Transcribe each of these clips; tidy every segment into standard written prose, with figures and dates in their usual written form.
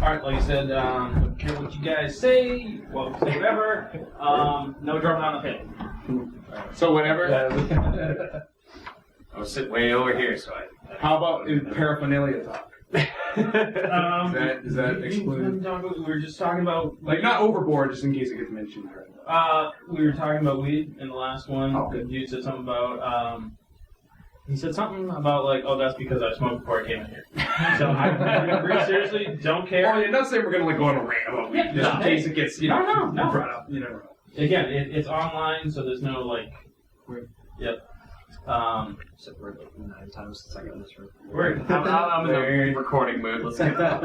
Alright, like I said, don't care what you guys say, well, say whatever. No drumming on the fiddle. So whatever. I'll sit way over here, so I... How about paraphernalia talk? Is that excluded? We were just talking about... Like, not overboard, just in case it gets mentioned. We were talking about weed in the last one. Oh, good. Dude said something about, he said something about, like, oh, that's because I smoked before I came in here. So I really seriously don't care. Oh, yeah, not saying we're going to, like, go on a rant about weed, just in case it gets, you know, brought up. You never know. Again, it's online, so there's no, like... Yep. Said word like 9 times since I got in this room. Word. I'm in the recording mood. Let's get that.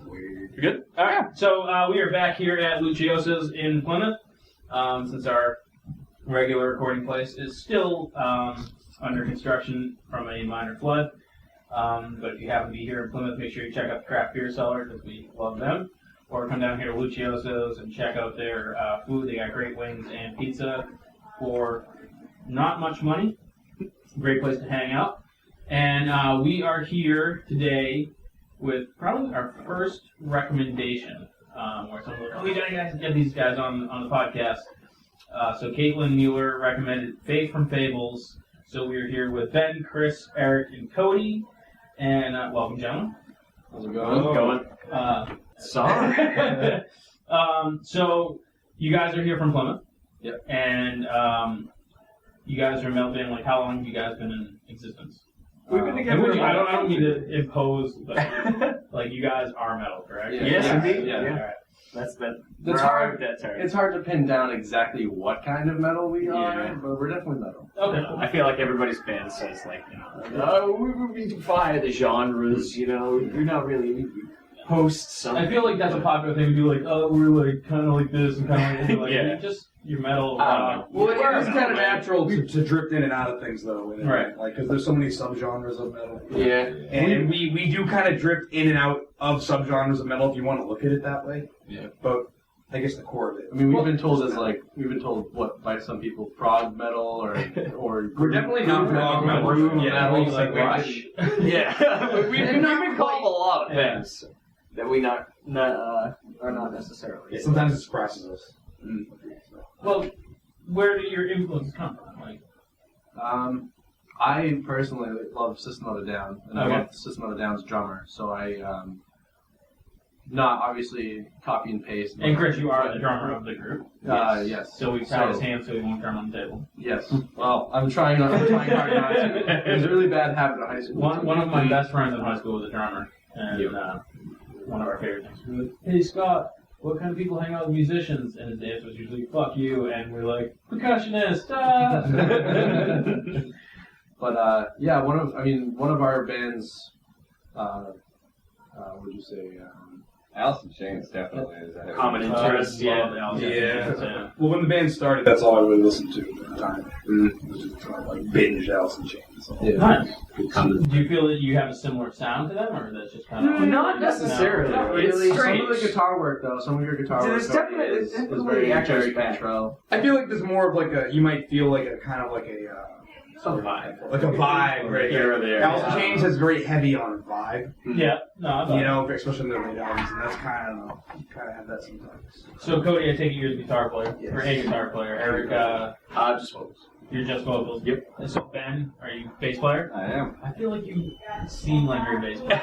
You good? All right. So we are back here at Luciosa's in Plymouth. Since our regular recording place is still under construction from a minor flood. But if you happen to be here in Plymouth, make sure you check out the craft beer cellar because we love them. Or come down here to Luciosa's and check out their food. They got great wings and pizza for not much money. Great place to hang out. And we are here today with probably our first recommendation, where someone's like, oh, we gotta get these guys on the podcast. So Caitlin Mueller recommended Faith From Fables. So we are here with Ben, Chris, Eric, and Cody. And welcome, gentlemen. How's it going? Sorry. So you guys are here from Plymouth. Yep. And you guys are Melbourne. Like, how long have you guys been in existence? We've been together. I don't mean to impose, but like you guys are metal, correct? Yeah. Yes, indeed. Yeah. Yeah. All right. That's hard. It's hard to pin down exactly what kind of metal we are, but we're definitely metal. Okay. I feel like everybody's band says like, you know, we defy the genres. You know, you're not really hosts. I feel like that's a popular thing to be like, oh, we're like kind of like this and kind of like, you're you're metal. Well, it is kind of natural to drift in and out of things, though. Right. Like, because there's so many subgenres of metal. Yeah. And we do kind of drift in and out of subgenres of metal if you want to look at it that way. Yeah. But I guess the core of it. I mean, we've been told what by some people prog metal or we're definitely not prog metal. Groove metal, like Rush. Yeah. We've been called a lot of things that we are not necessarily. Yeah, sometimes it surprises us. Mm. Well, where do your influences come from? Like, I personally love System of a Down, and I love System of a Down's drummer, so I not obviously copy and paste. And Chris, you are the drummer of the group. Yes. So we tied his hands so he won't drum on the table. Yes. Well, I'm trying hard not to. It was a really bad habit in high school. One of my best friends in high school was a drummer, and one of our favorite things. We were like, hey Scott, what kind of people hang out with musicians? And his answer was usually, fuck you, and we're like, percussionist, But, one of our bands, what would you say, Alice in Chains definitely is a common interest. Yeah. Well, when the band started, that's all I would listen to at the time. Was just kind of like binge Alice in Chains. Nice. Do you feel that you have a similar sound to them, or that's just kind of not necessarily? No. It's some strange. of the guitar work, though. Some of your guitar work It's definitely is very control. I feel like there's more of like you might feel like a kind of like a some vibe. Like a vibe right here or there. Alice in Chains is very heavy on vibe. Yeah, no, you know, especially in their late albums, and that's kind of have that sometimes. So Cody, I take it you're the guitar player, or a guitar player. Eric, just vocals. You're just vocals. Yep. And so Ben, are you bass player? I am. I feel like you seem like you're a bass player.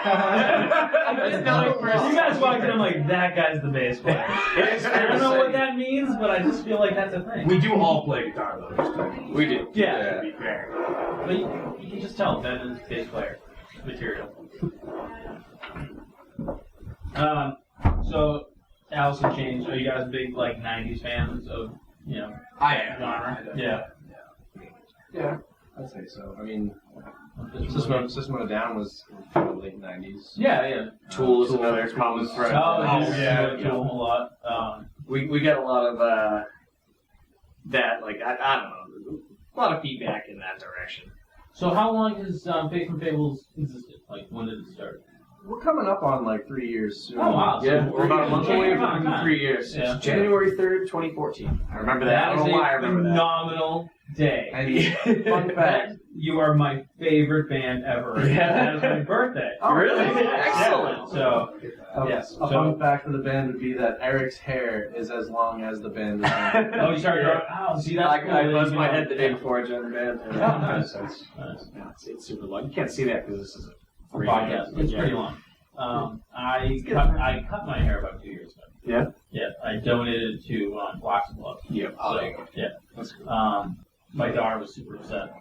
You guys walked in, I'm like, that guy's the bass player. I don't know what that means, but I just feel like that's a thing. We do all play guitar though. We do. Yeah. To be fair. But you can just tell Ben is bass player material. So Alice in Chains, are you guys big like '90s fans of I am. genre? Yeah. Yeah, I'd say so. I mean, System of a Down was from the late 90s. Yeah. Tool is another common thread. Oh, yeah. Tool a lot. We get a lot of that, like, I don't know, a lot of feedback in that direction. So how long has Faith From Fables existed? Like, when did it start? We're coming up on like 3 years soon. Oh, wow. Yeah, So we're about a month away from time. 3 years. Yeah. It's January 3rd, 2014. I remember that. I don't know why I remember that. Phenomenal day. And fun fact, you are my favorite band ever. Yeah. That was my birthday. Oh, really? Yeah. Excellent. So, yes. A fun fact of the band would be that Eric's hair is as long as the band is long. Oh, you started growing. Oh, see, that's cool. I buzzed my head the day before I joined the band. Oh, nice. Nice. Nice. It's super long. You can't see that because this is a Podcast. It's pretty long. I cut my hair about 2 years ago. Yeah? Yeah, I donated it to Blocks and Love. Yeah. So, yeah. That's cool. My daughter was super upset,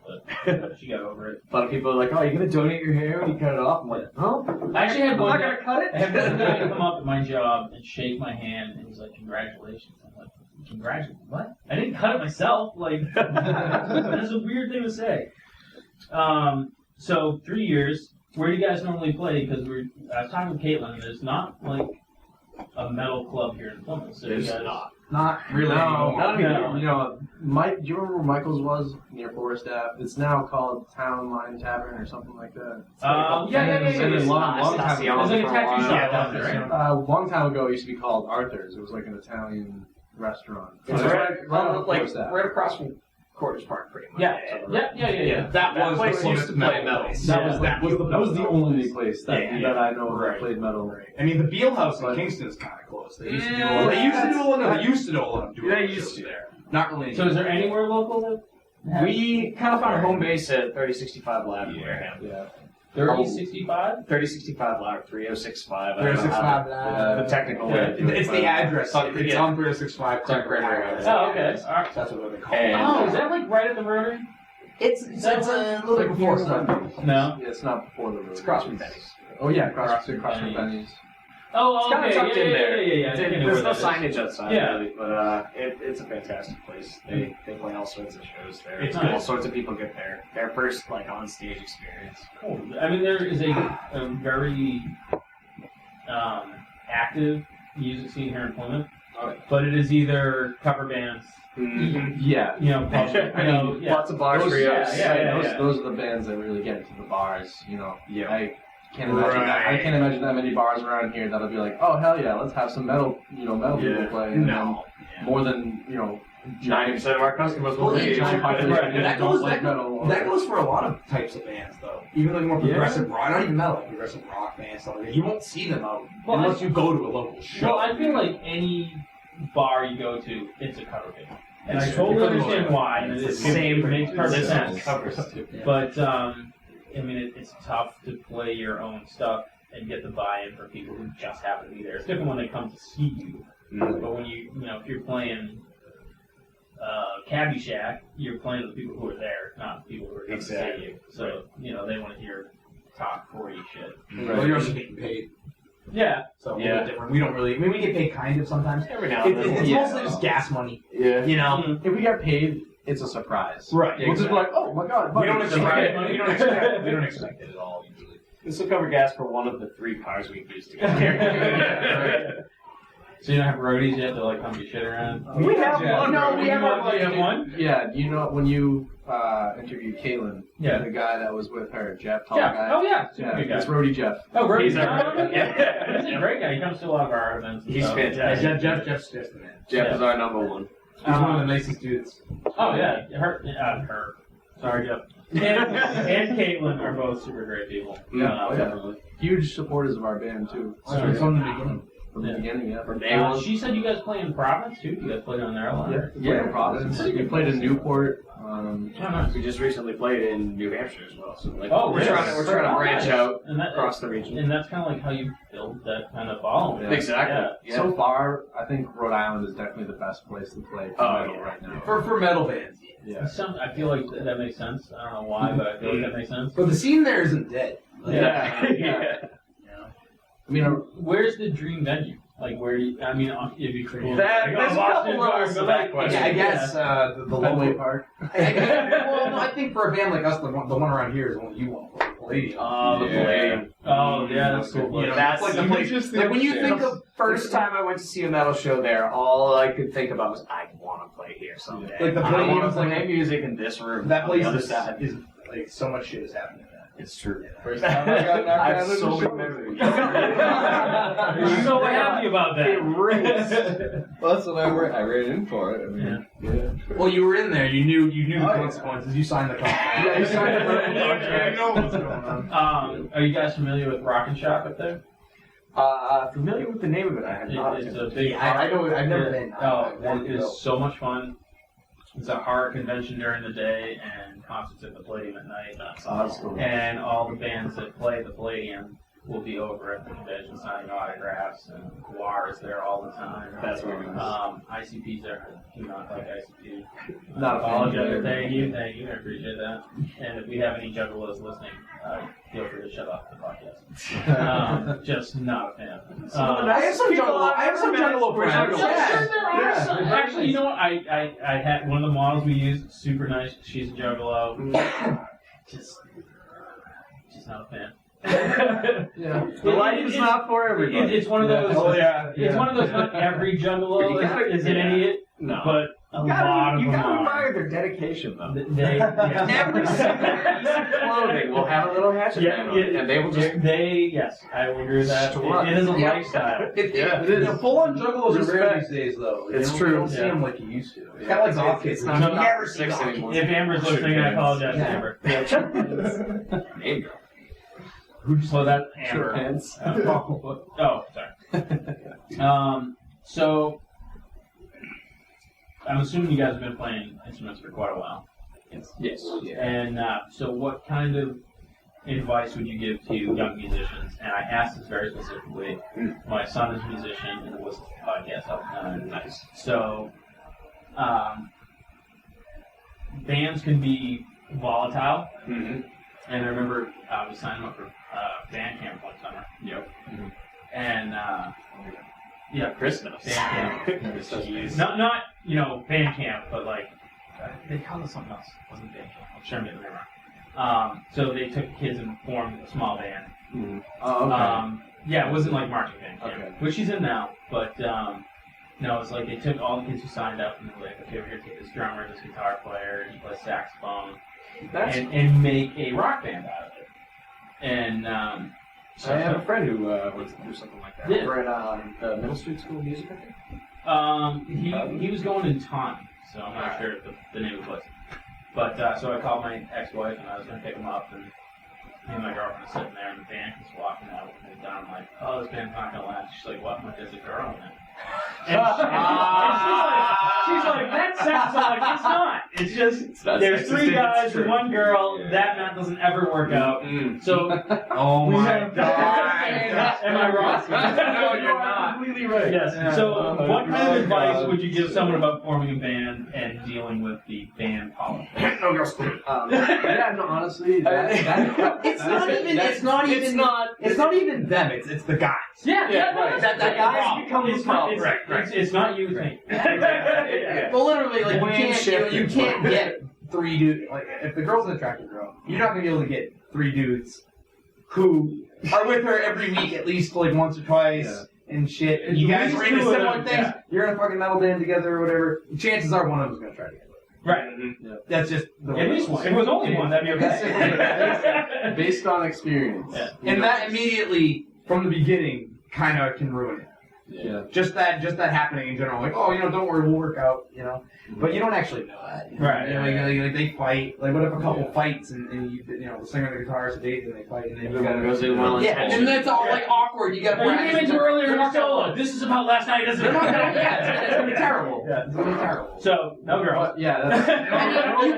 but she got over it. A lot of people are like, "Oh, you're gonna donate your hair when you cut it off?" I'm like, "No, I actually had I'm one not guy, gonna cut it." I had one guy come up at my job and shake my hand, and he was like, "Congratulations." I'm like, "Congratulations? What? I didn't cut it myself." Like, that's a weird thing to say. So 3 years. Where do you guys normally play? Because I was talking with Caitlin, and there's not like a metal club here in Plymouth. So There's you guys, not. Not really. No, Not anymore. you know, Mike. Do you remember where Michael's was near Forest Ave? It's now called Town Line Tavern or something like that. yeah. And then long time There's ago, like a tattoo shop down there, right? a long time ago, it used to be called Arthur's. It was like an Italian restaurant. It's Right right Forest Ave. across from Quarters Park, pretty much. Yeah. That place used to play metal. That was the only place that Yeah. that I know that Right. played metal. Right. I mean, the Beale House in But- Kingston is kind of close. They used to do Yeah, all. They used to that's- do a lot. They used to do a lot of doing. They used to. there. Not really. So is there anywhere local that We kind of found a home base at 3065 Lab in Wareham. Yeah. 3065? 3065 Lab, 3065. 3065 The technical Yeah. way. It's the address. It's Yeah. on 3065. Right. Oh, okay. All right. That's what they call it. And- Oh, is that like right at the Rotary? It's a little bit before. No. Yeah, it's not before the road. It's across from Benny's. Oh yeah, across Across from from Benny's. Oh, It's kind okay. of tucked in there. Yeah. I think I know There's where no that is. signage outside, Yeah. really, but it's a fantastic place. They play all sorts of shows there. It's All nice. sorts of people get there. Their first like on stage experience. Cool. I mean, there is a very active music scene here in Plymouth, but it is either cover bands, Yeah. you know, pub, Lots of bar Those, trios. Yeah. those are the bands that really get into the bars. You know. Yeah. I can't imagine. I can't imagine that many bars around here that'll be like, oh hell yeah, let's have some metal. You know, metal people play. And No. then more than 90% of our customers will Well, leave. giant population Right. that don't like metal. That goes for a lot of types of bands, though. Even like more progressive rock, not even metal, like progressive rock bands, stuff like that. You won't see them out Well, unless you go to a local show. Well, I feel like any bar you go to, it's a cover band. And I It's totally for the most understand part. why, and It's it the same makes perfect sense. covers. But, I mean, it's tough to play your own stuff and get the buy-in for people who just happen to be there. It's different when they come to see you. But when if you're playing Cabbie Shack, you're playing with the people who are there, not the people who are coming to see you. So, they want to hear talk for you shit. Well, you're also getting paid, Yeah. so Yeah. it's different. We don't really. I mean, we get paid kind of sometimes. Every now and then. It's mostly just gas money, Yeah. you know. If we get paid, it's a surprise. Right. We'll just be like, oh my god. We don't buddy. expect money. We don't expect. We don't expect it at all usually. This will cover gas for one of the 3 cars we've used to get here. So you don't have roadies yet to like come to shit around? We have one. No, we have Do you have one? Yeah, you know when you interviewed Caitlin, Yeah. the guy that was with her, Jeff, tall Yeah. guy. Oh yeah. Super good guy. It's Roadie Jeff. Oh, Roadie. He's our- Yeah. He's a great guy. He comes to a lot of our events. and He's stuff. fantastic. Jeff's just the man. Jeff is our number one. He's one of the nicest dudes. Oh yeah, her. Sorry, Jeff. And Caitlin are both super great people. Yeah, yeah. Definitely. Huge supporters of our band too. From the beginning. From the beginning, yeah. From day one. She said you guys play in Providence too. You guys played on there a lot. or- We played in Providence. We played in Newport. Oh, nice. We just recently played in New Hampshire as well. So like, Oh, we're really? trying to branch out And that, across the region. and that's kind of like how you build that kind of following. Yeah. Exactly. Yeah. So far, I think Rhode Island is definitely the best place to play metal right now. For metal bands. Yeah. I feel like that makes sense. I don't know why, but I feel like that makes sense. But the scene there isn't dead. Like, Yeah. I mean, Where's the dream venue? Like, where do you, I mean, it'd be cool. That- Like, there's a Boston couple Park, levels but to like, that question. I guess the Fenway local. Park. Well, no, I think for a band like us, the one around here is one you want. Palladium. The Palladium. Oh, yeah, that's cool. You know, That's it's like the place. Like when you think of first time I went to see a metal show there, all I could think about was I want to play here someday. Like the I want Palladium's to play like- music in this room. That on place the other is, side. is like so much shit is happening in that. It's true. First time I got knocked I out have of so the many shoulder. memories. You're so happy about It that. rings. Well, that's what I ran in for it. I mean, Well, you were in there. You knew the consequences. You signed the contract. Yeah, you signed the verbal contract. You know what's going on. Are you guys familiar with Rock and Shop up there? Familiar with the name of it? I have not. It's a big. I know. I've never been. Oh, it is so much fun. It's a horror convention during the day and concerts at the Palladium at night. That's cool. And all the bands that play the Palladium will be over at the convention signing autographs, and Guar is there all the time. That's really nice. ICP's there. I do not like ICP. Not a fan. Apologize. Thank you. I appreciate that. And if we have any juggalos listening, feel free to shut off the podcast. Just not a fan. I have some juggalo friends. I'm sure there are Yeah. some. Actually, you know what? I had one of the models we used, super nice. She's a juggalo. just not a fan. Yeah. The life is not for everybody. It's one of those. Oh, yeah. It's one of those. Not every juggalo is an idiot, No. but a lot of you them gotta are. admire their dedication, though. They Every single piece of clothing will have a little hatchet Yeah, band on it, and they will just yes, I will agree with that. Strut. It is a Yeah. lifestyle. It is. You know, full-on juggalos are rare Respect. these days, though. It's You true. don't see Yeah. them like you used to. It's Yeah. kind of like goth It's kids. not- You not never for see six goth anymore. kids. If Amber's listening, I apologize, Yeah. Amber. name drop. So that's Amber. Pants. Oh, sorry. So I'm assuming you guys have been playing instruments for quite a while. Yes. And so what kind of advice would you give to young musicians? And I asked this very specifically. My son is a musician and listens to podcasts all the time. Nice. So bands can be volatile. Mm-hmm. And I remember we signed him up for band camp one summer. Yep. And yeah, Christmas. band camp. Not band camp, but like they called it something else. It wasn't band camp. I'm sure I'm getting it wrong. So they took the kids and formed a small band. Mm-hmm. Oh, okay. Yeah, it wasn't like marching band camp, Okay. which he's in now. But no, it's like they took all the kids who signed up and they were like, okay, we're gonna take this drummer, this guitar player, he plays saxophone, and make a rock band out of it. And I have a friend who wants to do something like that. Yeah. Over at the Middle Street School of Music, I think. he was going in Taunton, so I'm not sure the name of the place. But so I called my ex-wife and I was gonna pick him up, and me and my girlfriend are sitting there, and the band was walking out with me down. I'm like, oh, this band's not gonna last. She's like, what? I'm like, there's a girl in it. And she's like, that sounds like it's not. It's just there's three guys and one girl. That math doesn't ever work out. So Oh we my have- god. Am I wrong? No, you're not. Completely right. Yes. So, what kind of advice would you give someone about forming a band and dealing with the band politics? Yeah, no, honestly, It's not even them. It's the guys. Yeah, right. That guys become the it's problem. Right. It's not you, it's me. Well, literally, like Blame you can't get three dudes. Like, if the girl's an attractive girl, you're not gonna be able to get three dudes who are with her every week at least like once or twice and shit. And you guys are into similar things. Yeah. You're in a fucking metal band together or whatever. Chances are one of them's gonna try to get with. Right. That's just the way At least one. If it was only one, that'd be okay. based on experience. Yeah. And that immediately from the beginning kind of can ruin it. Yeah. Just that happening in general. Like, oh, don't worry, we'll work out, But you don't actually know that. Right. Like they fight. Like, what if a couple fights and the singer and the guitarist date and they fight and then you gotta go through one. Yeah, and then it's all like awkward. You gotta You came into earlier in Marcelo. This is about last night, isn't They're it? not gonna, it's gonna be terrible. Yeah. It's gonna be terrible. So, no girls. Yeah.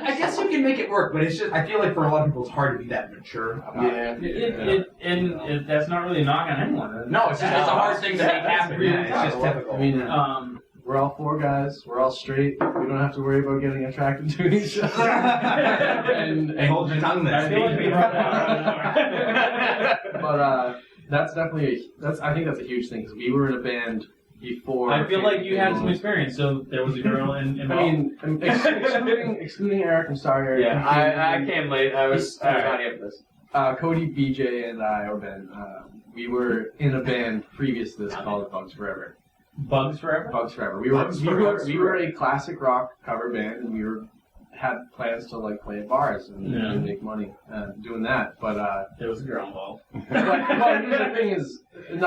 I guess you can make it work, but it's just I feel like for a lot of people it's hard to be that mature about it. And that's not really a knock on anyone. No, it's just it's a hard thing to make happen. really Yeah, it's just typical. I mean, We're all four guys. We're all straight. We don't have to worry about getting attracted to each other. and hold your tongue I feel like we brought that up. But that's definitely I think that's a huge thing because we were in a band before. I feel like you had some experience. So there was a girl involved. I mean, excluding Eric, I'm sorry, Eric. Yeah, I came late. I was not here for this. Cody, BJ, and I, or Ben, we were in a band previous to this called Bugs Forever. Bugs Forever? Bugs Forever. We were a classic rock cover band, and we were had plans to like play at bars and make money doing that. But there was a girl involved. but here's the thing is and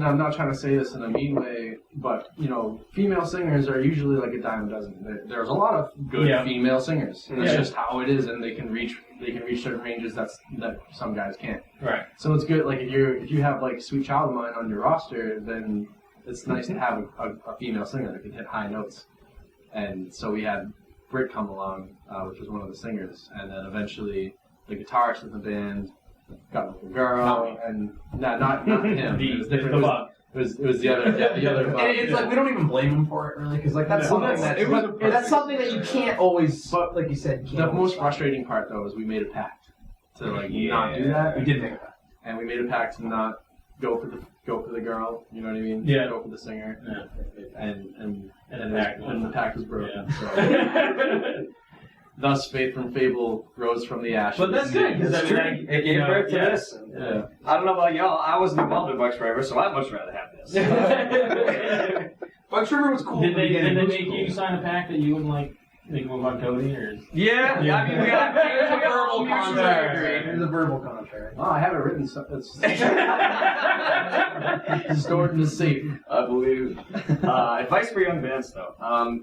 I'm not trying to say this in a mean way, but you know, female singers are usually like a dime a dozen. There's a lot of good female singers. That's just how it is, and they can reach certain ranges that some guys can't. Right. So it's good. Like if you have like Sweet Child of Mine on your roster, then it's nice to have a female singer that can hit high notes. And so we had Britt come along, which was one of the singers, and then eventually the guitarist of the band got a little girl, and not him. It was different. It was the other And it's like we don't even blame him for it really, because like that's something that's something that you can't always. But like you said, you can't the most frustrating part though is we made a pact to like not do that. We did make that, and we made a pact to not go for the girl. You know what I mean? Yeah. Go for the singer. Yeah. And the pact was broken. Yeah. So. Thus, Faith from Fable rose from the ashes. But that's good, because I mean, it gave birth to this. Yeah. I don't know about y'all. I wasn't involved in Bucks Forever, so I'd much rather have this. Bucks River was cool. Did they make you sign a pact that you wouldn't like think about Cody or? Yeah. I mean, we got There's a verbal mutually contract. agreed. There's a verbal contract. Oh, I have it written. So it's stored in the safe. I believe. Advice for young bands, though.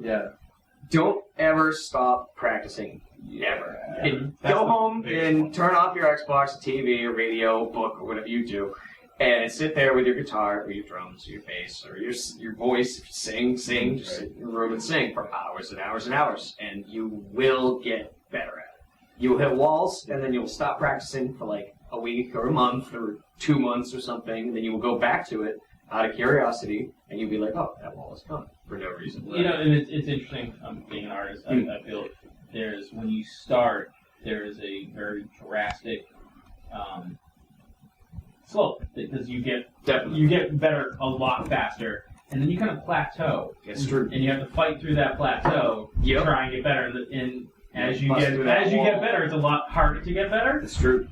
Yeah. Don't ever stop practicing. Never. Go home and turn off your Xbox, TV, or radio, book, or whatever you do, and sit there with your guitar, or your drums, or your bass, or your voice. Sing. Just sit in your room and sing for hours and hours and hours, and you will get better at it. You'll hit walls, and then you'll stop practicing for like a week or a month or 2 months or something, and then you will go back to it out of curiosity, and you'll be like, oh, that wall is gone for no reason. You know, and it's interesting, being an artist, I feel when you start, there is a very drastic slope, because you get better a lot faster, and then you kind of plateau. It's true. And you have to fight through that plateau to try and get better, and as you get better, it's a lot harder to get better. It's true.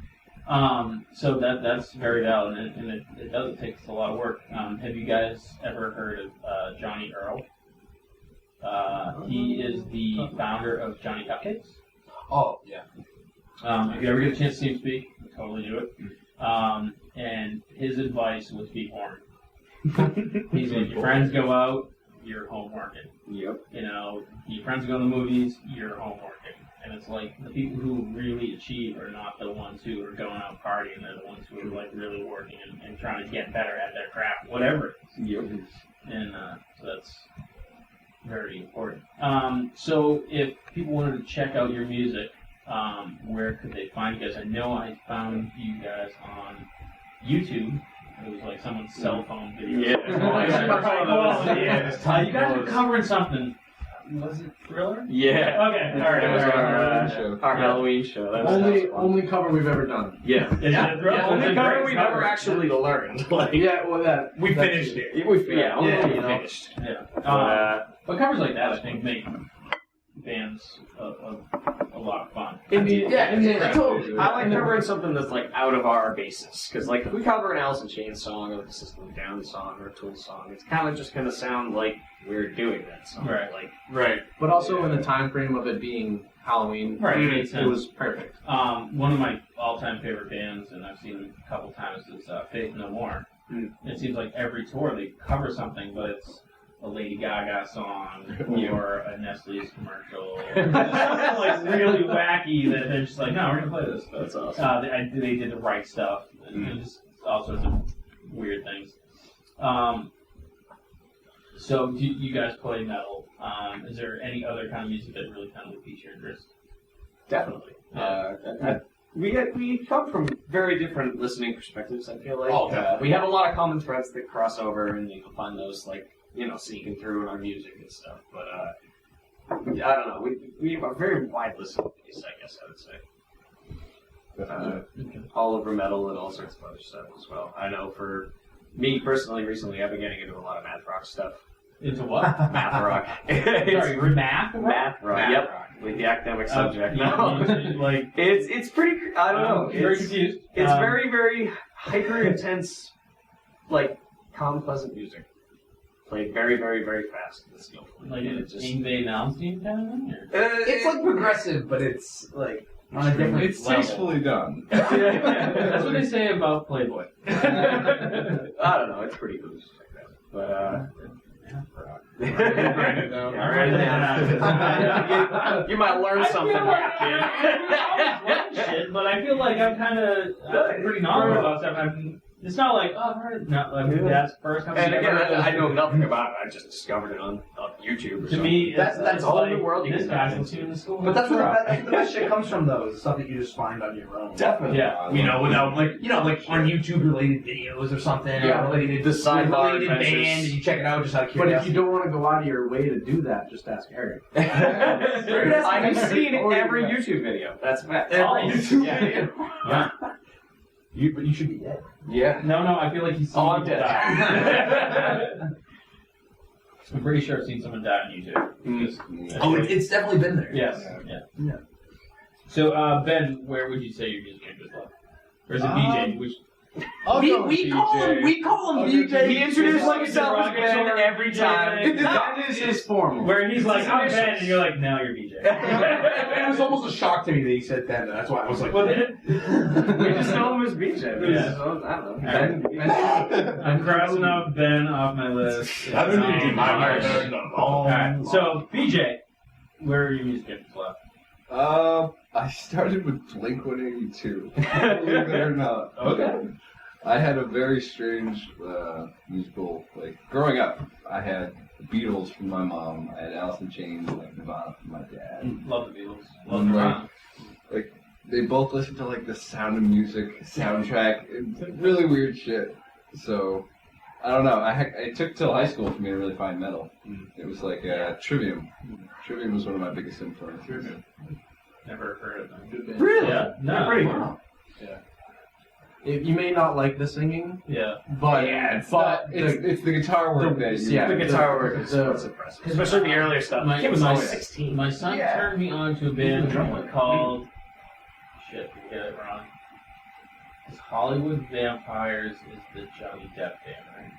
So that's very valid, and it takes a lot of work. Have you guys ever heard of Johnny Earl? He is the founder of Johnny Cupcakes. Oh yeah. If you ever get a chance to see him speak, totally do it. And his advice was be boring. He's like, your friends go out, you're home working. Yep. You know, your friends go to the movies, you're home working. And it's like the people who really achieve are not the ones who are going out partying. They're the ones who are like really working and trying to get better at their craft, whatever it is. Yep. And so that's very important. So if people wanted to check out your music, where could they find you guys? I know I found you guys on YouTube. It was like someone's cell phone video. Yeah. You guys were covering something. Was it Thriller? Yeah. Okay. All right. It was our Halloween show. That was Only cover we've ever done. Yeah. Is it Thriller? Only cover we've ever actually learned. Like, We finished it. we finished. Yeah. But covers like that, I think, make bands a lot of fun. Totally. I like covering something that's like out of our basis, because like if we cover an Alice in Chains song or a System of a Down song or a Tool song, it's kind of just going to sound like we're doing that song. Right. Right. But also in the time frame of it being Halloween, Right. It makes sense. it was perfect. One of my all-time favorite bands, and I've seen them a couple times, is Faith No More. It seems like every tour they cover something, but it's a Lady Gaga song or a Nestle's commercial. Something like really wacky that they're just like, no, we're gonna play this. But, That's awesome. They did the right stuff, and just all sorts of weird things. So you guys play metal. Is there any other kind of music that really kind of piques your interest? Definitely. We come from very different listening perspectives, I feel like. Oh, definitely. We have a lot of common threads that cross over, and you can find those, like, sneaking through in our music and stuff. But, I don't know. We have a very wide listening base, I guess I would say. All over metal and all sorts of other stuff as well. I know for me personally, recently, I've been getting into a lot of math rock stuff. Into what? Math rock. Sorry, math rock? Math rock. Yep. Like the academic subject. Like it's pretty. I don't know. Very confused. It's very, very hyper intense, like calm, pleasant music. played very, very, very fast and skillfully. Like And an Ingve Malmsteen kind of thing? Or? It's like progressive, but it's like on a different It's level. tastefully done. That's what they say about Playboy. I don't know. It's pretty loose like that. But Write it down. Yeah, write it down. You might learn something. I shit, but I feel like I'm kind of pretty knowledgeable about stuff. It's not like, oh, I've heard it. No, like, that's the first time. And again, I know nothing about it. I just discovered it on YouTube or To something. me, That's it's a whole like, new world you this can guy's dive listening to school. But that's where the best shit comes from, though. Is the stuff that you just find on your own. Definitely. Yeah. You know, without like on YouTube related videos or something. Yeah, or related the sidebar related adventures. band, and you check it out just out of But if curiosity. you don't want to go out of your way to do that, just ask Eric. I've seen every YouTube video. That's fact. Every YouTube Yeah. video. Yeah. But you should be dead. Yeah. No, I feel like he's seen Oh, I'm people dead. die. I'm pretty sure I've seen someone die on YouTube. Just- Oh, it's definitely been there. Yes. Yeah. So, Ben, where would you say your music interest was? Or is it BJ? Which We call him BJ. He introduced It's like himself as Ben derogatory every time. That is his formal. where he's like, I'm Ben, and you're like, no, you're BJ. It was almost a shock to me that he said that. That's why I was like, Well, then, We just know him as BJ. But Yeah. I don't know. I'm crossing out Ben off my list. Alright, so BJ, where are your music interests left? I started with Blink-182. Believe it or not. Okay. I had a very strange musical, like, growing up, I had the Beatles from my mom, I had Alice in Chains and, like, Nirvana from my dad. Love the Beatles. Love Like, Nirvana. they both listened to, like, the Sound of Music soundtrack. It's really weird shit. So, I don't know. It took till high school for me to really find metal. It was like Trivium. Trivium was one of my biggest influences. Never heard of them. Good band. really? Yeah. No. Pretty cool. You may not like the singing, Yeah. but It's the guitar work that you The guitar work is what's impressive. Especially the earlier stuff. My- He was my- only 16. My son turned me on to a band called. Shit, we get it wrong. It's Hollywood Vampires is the Johnny Depp band, right?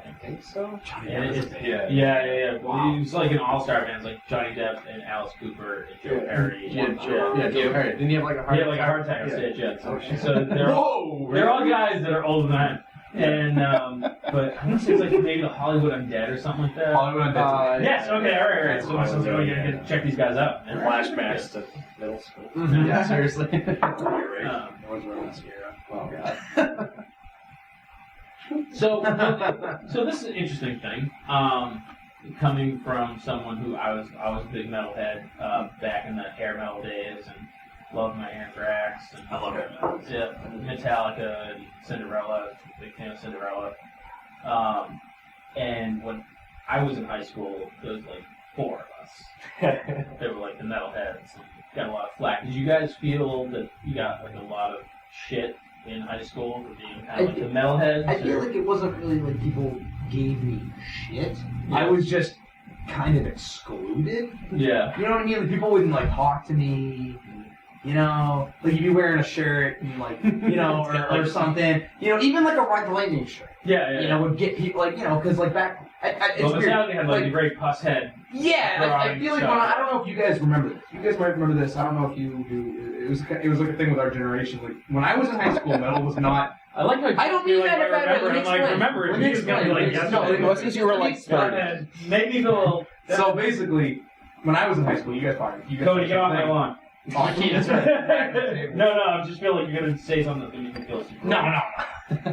I think so. And it's, Yeah. yeah. Well, it was like an all-star band, like Johnny Depp and Alice Cooper and Joe Perry. Joe Perry. Didn't he have like a heart Yeah, like a heart attack on stage, yeah. So they're all guys that are older than I am. And, but I want to say it's like maybe the Hollywood Undead or something like that. Hollywood Undead. Yes, okay, alright. So my son's going to check these guys out. And flashbacks to middle school. Yeah, seriously. Oh, God. So this is an interesting thing. Coming from someone who I was a big metalhead back in the hair metal days and loved my Anthrax and I love hair metal. Yeah, Metallica and Cinderella, big fan of Cinderella. And when I was in high school, there was like 4 of us. They were like the metalheads. And got a lot of flack. Did you guys feel that you got like a lot of shit in high school for being kind of like the metalheads? I feel or- like it wasn't really like people gave me shit. Yeah. I was just kind of excluded. Yeah. You know what I mean? Like, people wouldn't like talk to me. You know, like you'd be wearing a shirt and like, you know, or something. You know, even like a Ride the Lightning shirt. Yeah. You know, would get people like, you know, because like back, it's Well, weird. Metallica had like a great puss head. Yeah, I feel like drawing I don't know if you guys remember this. You guys might remember this. I don't know if you do. It was like a thing with our generation. Like when I was in high school, metal was not. I like how I don't you mean like, that in a bad way. remember. I'm like, remember, Let me he's gonna be explain. like, yes, No, it was since you were like 30. Make me feel a little. So basically, when I was in high school, you guys probably. Cody, get off my lawn. Oh, I can't. No, I just feel like you're gonna say something that makes me feel super. No.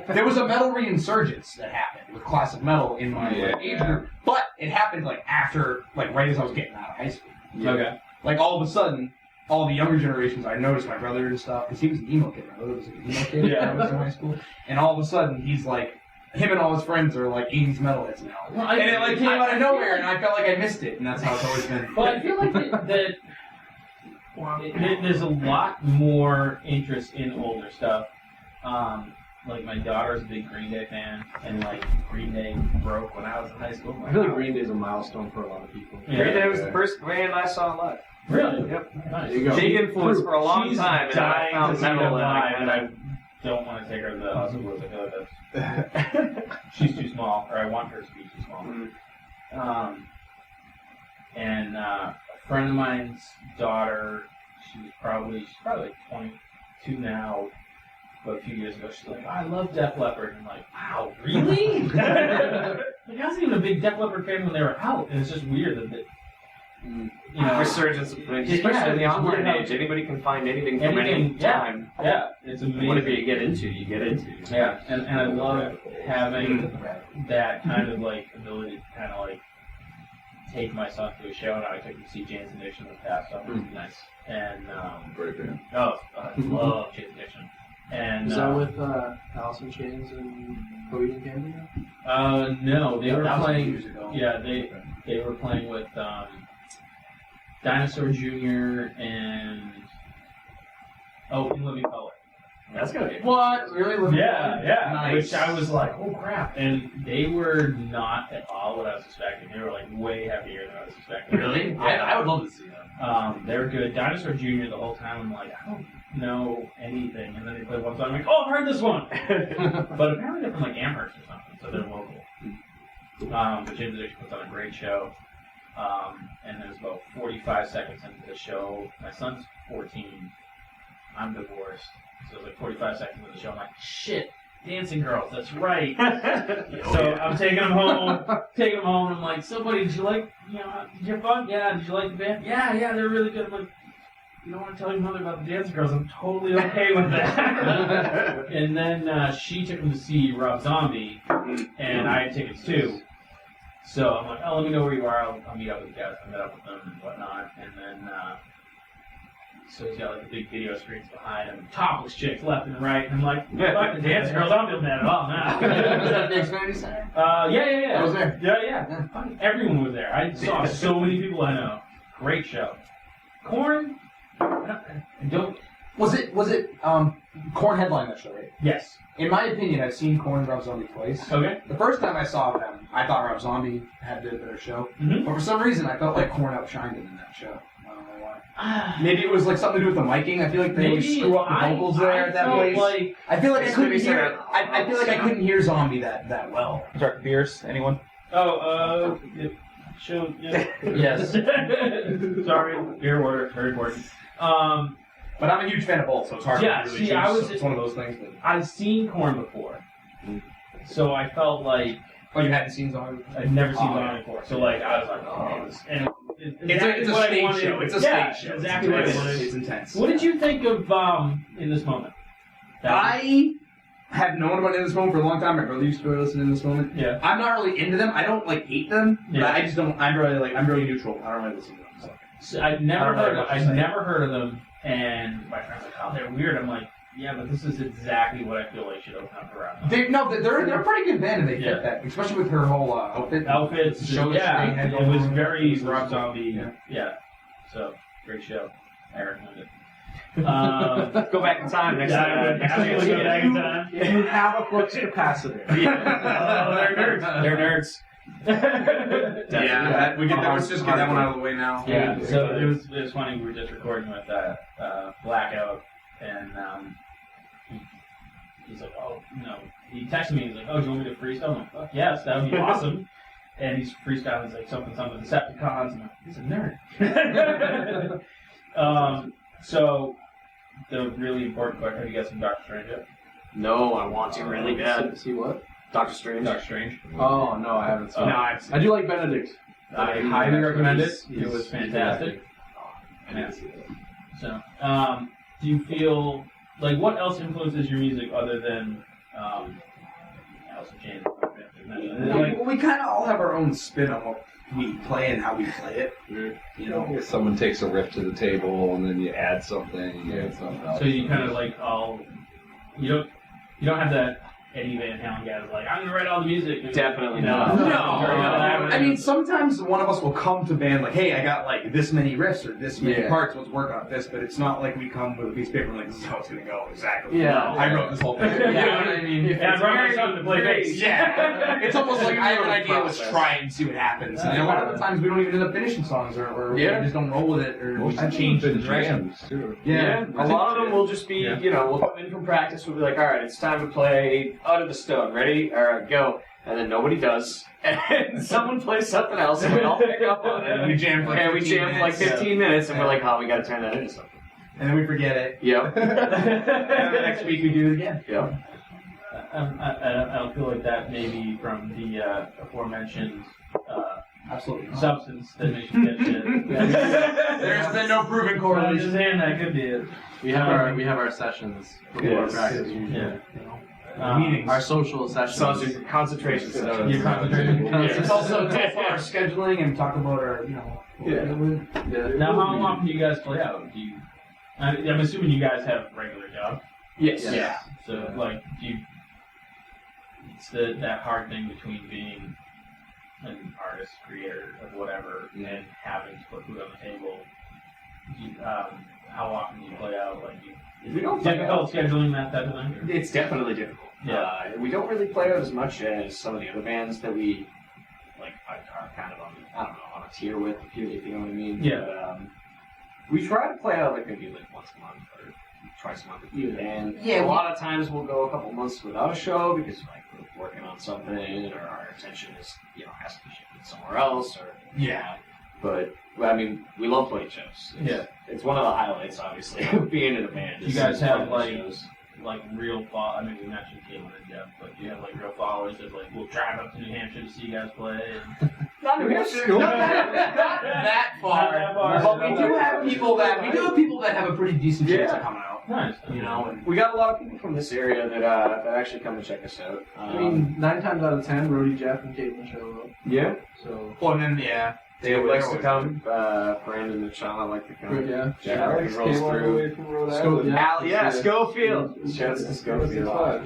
There was a metal resurgence that happened with classic metal in my age group, but it happened like after, like right as I was getting out of high school. Okay. Like all of a sudden, all the younger generations, I noticed my brother and stuff, because he was an emo kid. My brother was an emo kid when I was in high school, and all of a sudden he's like, him and all his friends are like 80s metalheads now, Well, and it like came out of nowhere, and I felt like I missed it, and that's how it's always been. But I feel like there's a lot more interest in older stuff. Like my daughter's a big Green Day fan, and like Green Day broke when I was in high school. I feel like Green Day is a milestone for a lot of people. Yeah. Green Day was the first band I saw live. Really? Yep. Nice. There you go. Big influence for a long She's time, and I dying found to see metal them live, and I don't want to take her to the House of Blues. I feel like that's she's too small, or I want her to be too small. And a friend of mine's daughter, she's probably like 22 now, but a few years ago she's like, I love Def Leppard. And I'm like, wow, really? Like, I wasn't even a big Def Leppard fan when they were out, and it's just weird that resurgence, especially in the online age. Anybody can find anything from any time. Yeah, it's amazing. Whatever you get into, you get into. Yeah, and I love having that kind of like ability to kind of like take my son to a show. Now I took him to see Jane's Addiction this past summer. Nice. And Great band. I love Jane's Addiction. And is that with Alice in Chains and Cody and Candy? No, they were playing. Years ago. Yeah, they were playing with Dinosaur Jr. and In Living Color. That's gonna be What? Really? Yeah. Nice. Which I was like, oh crap. And they were not at all what I was expecting. They were like way heavier than I was expecting. Really? Yeah. I would love to see them. They were good. Dinosaur Jr. the whole time, I'm like, I don't know anything. And then they played one song, I'm like, oh, I've heard this one. But apparently they're from like Amherst or something, so they're local. But James Addiction puts on a great show. And there's about 45 seconds into the show. My son's 14. I'm divorced. So it's like 45 seconds into the show. I'm like, shit, Dancing Girls, that's right. So I'm taking them home. And I'm like, so buddy, did you like, did you have fun? Yeah, did you like the band? Yeah, they're really good. I'm like, you don't want to tell your mother about the Dancing Girls. I'm totally okay with that. And then she took him to see Rob Zombie, and I had tickets too. So I'm like, oh, let me know where you are. I'll meet up with you guys. I met up with them and whatnot. And then, so he's got like the big video screens behind him, topless chicks left and right. And I'm like, fuck the Dancing Girls. I don't feel bad at all now. Was that the Xfinity Center? Yeah. I was there. Yeah. Fucking everyone was there. I saw so many people I know. Great show. Korn, don't. Was it Korn headline that show, right? Yes. In my opinion, I've seen Korn and Rob Zombie twice. Okay. The first time I saw them, I thought Rob Zombie had a bit better show. Mm-hmm. But for some reason, I felt like Korn outshined him in that show. I don't know why. Maybe it was like something to do with the miking. I feel like they always screw up the vocals there at that place. Like, I feel like I couldn't hear. I feel like I couldn't hear Zombie that well. Sorry, beers? Anyone? Show. Yeah. Yes. Sorry, beer order, very important. But I'm a huge fan of both, so it's hard to really choose. It's one of those things. That... I've seen Korn before, so I felt like Oh, you hadn't seen Zombie? I'd never seen Zombie before. So like I was like, oh, this, and it's a stage show. It's a stage show. Exactly what I wanted. It's intense. What did you think of In This Moment? I have known about In This Moment for a long time. My brother used to listen to In This Moment. Yeah. I'm not really into them. I don't like hate them, but Yeah. I just don't. I'm really neutral. I don't really listen to them. So I'd never heard of them, and my friend's like, oh, they're weird. I'm like, yeah, but this is exactly what I feel like should open up around. They're a pretty good band, and they fit that, especially with her whole outfit. Outfits, Show yeah, it was very Rob Zombie. Yeah. Yeah, so great show. I recommend it. Go back in time next time. Absolutely go back in time. You have a flux capacitor. Oh, they're nerds. They're nerds. Let's just get that one out of the way now. Yeah. So it was funny. We were just recording with Blackout, and he's like, oh, he texted me. He's like, oh, do you want me to freestyle? I'm like, fuck yes, that would be awesome. And he's freestyling. He's like something Decepticons. I'm like, he's a nerd. So the really important question: have you guys seen Doctor Strange yet? No, I want to really bad. See what? Doctor Strange. Doctor Strange. Oh no, I haven't seen. No, it. I do like Benedict. I highly recommend it. It was He's fantastic. I didn't see that. So, do you feel like what else influences your music other than Alice in Chains? We kind of all have our own spin on what we play and how we play it. You know, If someone takes a riff to the table and then you add something, you add something else. So you kind of like you don't have that Eddie Van Halen guy was like, I'm gonna write all the music. Definitely No. not. No, No. I mean, sometimes one of us will come to band like, hey, I got like this many riffs or this many Yeah. parts, let's work on this, but it's not like we come with a piece of paper and like, this is how it's gonna go, exactly. Yeah. I wrote this whole thing. You know what I mean? Yeah, I brought my son to play bass. Yeah. It's almost like I have an idea, let's Process. try and see what happens. And a lot of the times we don't even end up finishing songs or we just don't roll with it or we change the direction. jams too. Yeah, a lot of them will just be, we'll come in from practice, we'll be like, all right, it's time to play Out of the Stone. Ready? All right, go. And then nobody does. And someone plays something else, and we all pick up on it. And we jam for like 15 minutes, and we're like, oh, we got to turn that into something. And then we forget it. Yep. And the next week we do it again. Yep. I don't feel like that maybe from the aforementioned Absolutely not. substance that makes you get shit. There's been no proven I'm just correlation. saying that could be it. We have our sessions before Yes. practice usually. Yeah. Meetings. Our social sessions. Concentration session. You're concentrating. It's also our scheduling and talk about our, Now, how often do you guys play out? Do you? I'm assuming you guys have regular jobs. Yes. Yeah. So, like, do you? It's that hard thing between being an artist, creator of whatever, and having to put food on the table. Do you, how often do you play out? Like, is We it don't play difficult out. scheduling that type of thing? or- It's definitely difficult. Yeah. We don't really play out as much as some of the other bands that we like are kind of on, I don't know, on a tier with, if you know what I mean. Yeah. But, we try to play out like maybe like once a month or twice a month. And a lot of times we'll go a couple months without a show because like we're working on something or our attention is has to be shifted somewhere else or But I mean, we love playing shows. It's one of the highlights, obviously, of being in a band. You guys have playing like shows. real I mean, we mentioned Caitlin and Jeff, but do you have like real followers that like will drive up to New Hampshire to see you guys play? And... Not New Hampshire. Not that far. Not that far. But we do have people that have a pretty decent chance of coming out. Nice. And We got a lot of people from this area that actually come and check us out. I mean, 9 times out of 10, Brody, Jeff, and Caitlin show up. Yeah. So, well, and then Dave likes to come. Brandon and Sean like to come. yeah. Jack Alex rolls came all the through. way from Rhode Sco- Island. yeah. Schofield. Shouts to Schofield.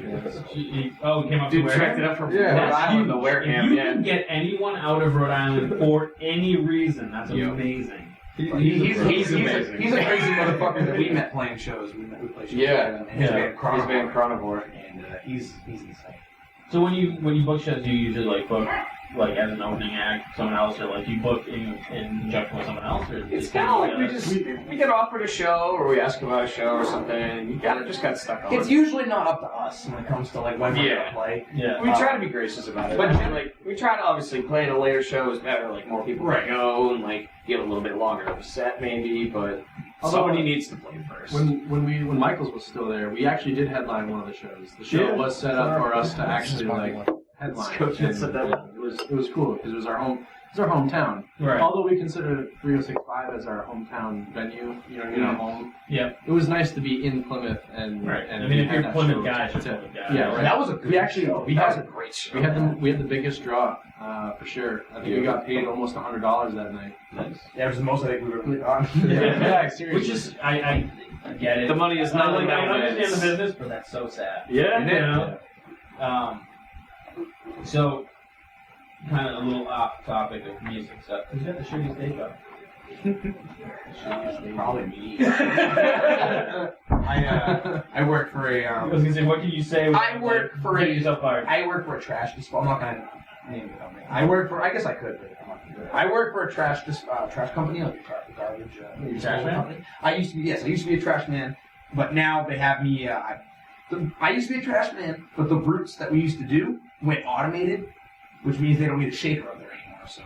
He came up Dude to tracked it Wareham? up from Yeah. Rhode Island to If Wareham. you Yeah. can get anyone out of Rhode Island for any reason, that's amazing. he's a amazing. crazy motherfucker that we met playing shows. We played shows. Yeah. And his band He's been Carnivore. carnivore. And he's insane. So when you book shows, do you usually like book like as an opening act someone else, or like you book in conjunction with someone else, or It's kind of like we get offered a show or we ask about a show or something, and you kind of just got stuck on It's it. usually not up to us when it comes to like when we're Yeah. gonna play. Yeah. We try to be gracious about it. But- I mean, like we try to obviously play in a later show is better, like more people Right. can go and like get a little bit longer of a set maybe, but Although, somebody needs to play first. When Michaels was still there, we actually did headline one of the shows. The show was set up for us to actually like headline. Coach And said that. it was cool because it was our home. It's our hometown. Right. Although we consider 3065 as our hometown venue, our home. Yeah. It was nice to be in Plymouth and Right. And I mean, if have you're that Plymouth show guys, you're to- Plymouth guys. Yeah, right. That was a good We actually show. we That was had a great show. we had the biggest draw for sure. I think we got paid almost $100 that night. Nice. Yeah, it was the most I think we've ever played on. Yeah, seriously. Which is I get it. The money is I not like, like I understand that. the business, but that's so sad. Yeah. You know? So, kind of a little off topic of music stuff. Who's got the shittiest day job? Probably me. I work for a. I was gonna say, what can you say? I work for get a- yourself fired. I work for a trash disposal. I'm not gonna name the company. I work for. I guess I could, but I'm not gonna do it. I work for a trash company, like a garbage Trash man? company. I used to be a trash man, but now they have me. I used to be a trash man, but the routes that we used to do went automated, which means they don't need a shaker up there anymore. So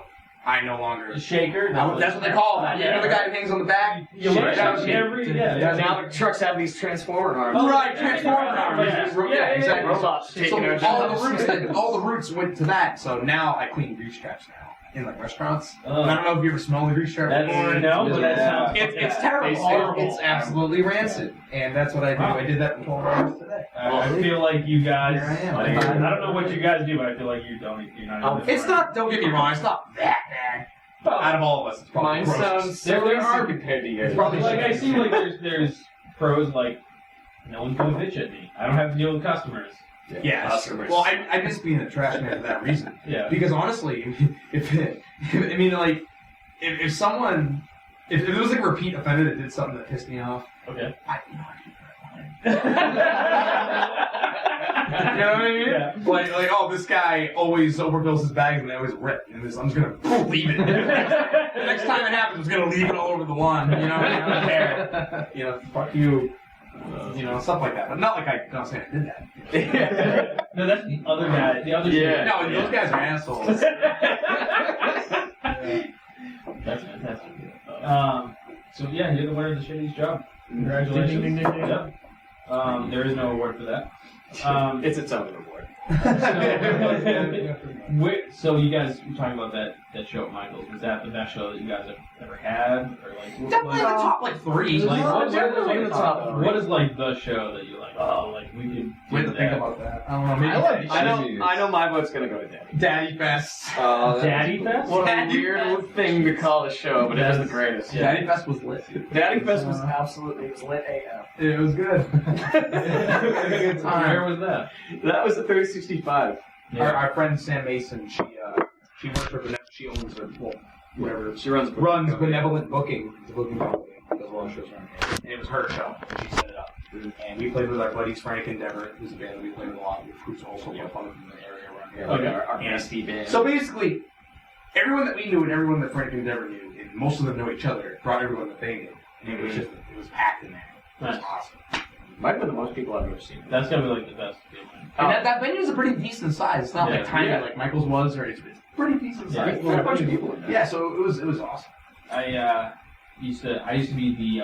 I no longer. The shaker. That's what they call that. You know the guy who hangs on the back. You learn Shaker. something every yeah. Now the trucks have these transformer arms. Oh, right, transformer arms. Yeah, exactly. Robots So taking our all the routes went to that. So now I clean grease traps now in like restaurants. Oh. And I don't know if you ever smelled the grease trap before. No, but that sounds. It's terrible. Horrible. It's absolutely rancid, and that's what I do. Wow. I did that for 12 hours today. I feel like you guys. Here I am. Like, I don't know what you guys do, but I feel like you're not. It's not. Don't get me wrong. It's not that bad. Out of all of us, it's probably Mine gross. sounds There so are- easy compared to yours. It's probably Like I see, like there's pros like no one's gonna bitch at me. I don't have to deal with customers. Yeah. Customers. Well, I miss being a trash man for that reason. Yeah. Because honestly, if it was like a repeat offender that did something that pissed me off, Okay. you know what I mean? Yeah. Like, oh, this guy always overfills his bags and they always rip. And I'm just gonna leave it. The next time it happens, I'm just gonna leave it all over the lawn. You know, I don't care. You know, fuck you. You know, stuff like that. But not like I'm saying I did that. No, that's the other guy. The other Yeah. No, those guys are assholes. That's fantastic. So yeah, you're the winner of the shittiest job. Congratulations. Ding, ding, ding, ding. Yep. There is no award for that. It's its own reward. So you guys were talking about that show at Michael's. Was that the best show that you guys have ever had, or like? Definitely the top like 3. Like, top what is like the show that you like? Oh, like we could. We have to think about that. I don't know. Maybe I know my vote's gonna go to Daddy. Daddy Fest. Daddy Fest. What a Daddy weird thing to call a show, but it was the greatest. Yeah. Daddy Fest was lit. Daddy Fest was absolutely lit AF. It was good. Good time. Where was that? That was the 3065. Our friend Sam Mason, she works for she owns whatever. She runs Benevolent Booking. It's a booking company. Does a lot of shows around here. And it was her show. And she set it up. And we played with our buddies Frank and Dever, who's a band that we played with a lot, who's also fun from the area around here. Okay. Our nasty band. So basically, everyone that we knew and everyone that Frank and Dever knew, and most of them know each other, brought everyone that they knew. And it was packed in there. It was Nice. awesome. Might have been the most people I've ever seen. That's gonna be like the best feeling. And that venue is a pretty decent size. It's not like tiny like Michael's was, or it's pretty decent size. There were a bunch of people in there. Yeah, so it was awesome. I used to be the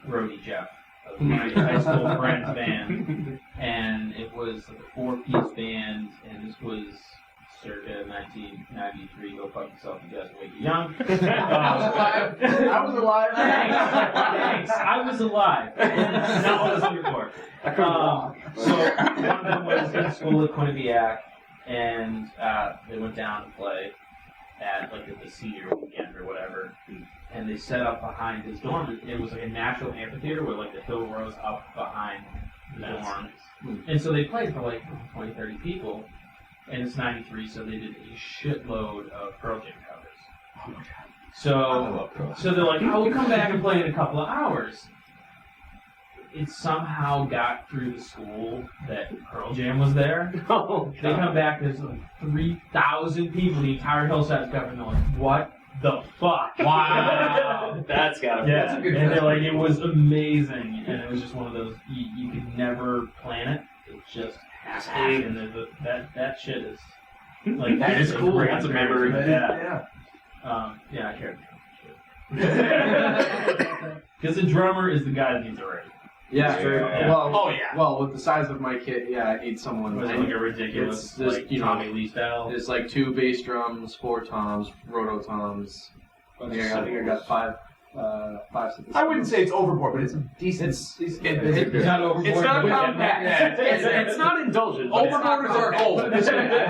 roadie Jeff of my high school friend's band, and it was like a 4-piece band, and this was circa 1993. Go fuck yourself, you guys are way too young. I was alive. Thanks. I was alive. Not what I was looking for. I couldn't walk. So one of them was in school at Inebri-art, and they went down to play at like the senior weekend or whatever, and they set up behind his dorm. It was like a natural amphitheater where like the hill rose up behind the dorm, and so they played for like 20, 30 people. And it's 93, so they did a shitload of Pearl Jam covers. Oh my god. So they're like, oh, we'll come back and play in a couple of hours. It somehow got through the school that Pearl Jam was there. Oh, They come back, there's like 3,000 people, the entire hillside's covered, and they're like, what the fuck? Wow. That's gotta be. Yeah, That's a good and they're festival. like, it was amazing, and it was just one of those, you could never plan it. It just happened, and that shit is, like, That is cool. Great That's a memory. Yeah. Yeah, I care. Because the drummer is the guy that needs a raise. Yeah. Yeah. Well, Oh yeah. well, with the size of my kit, yeah, I need someone. Was it like a ridiculous, It's just, like, you know, Tommy Lee style? There's like 2 bass drums, 4 toms, roto toms. I think I got 5 synthesizers. I wouldn't say it's overboard, but it's decent. It's not overboard. It's not but compact. It's not indulgent. but it's not Overboard is our goal. We're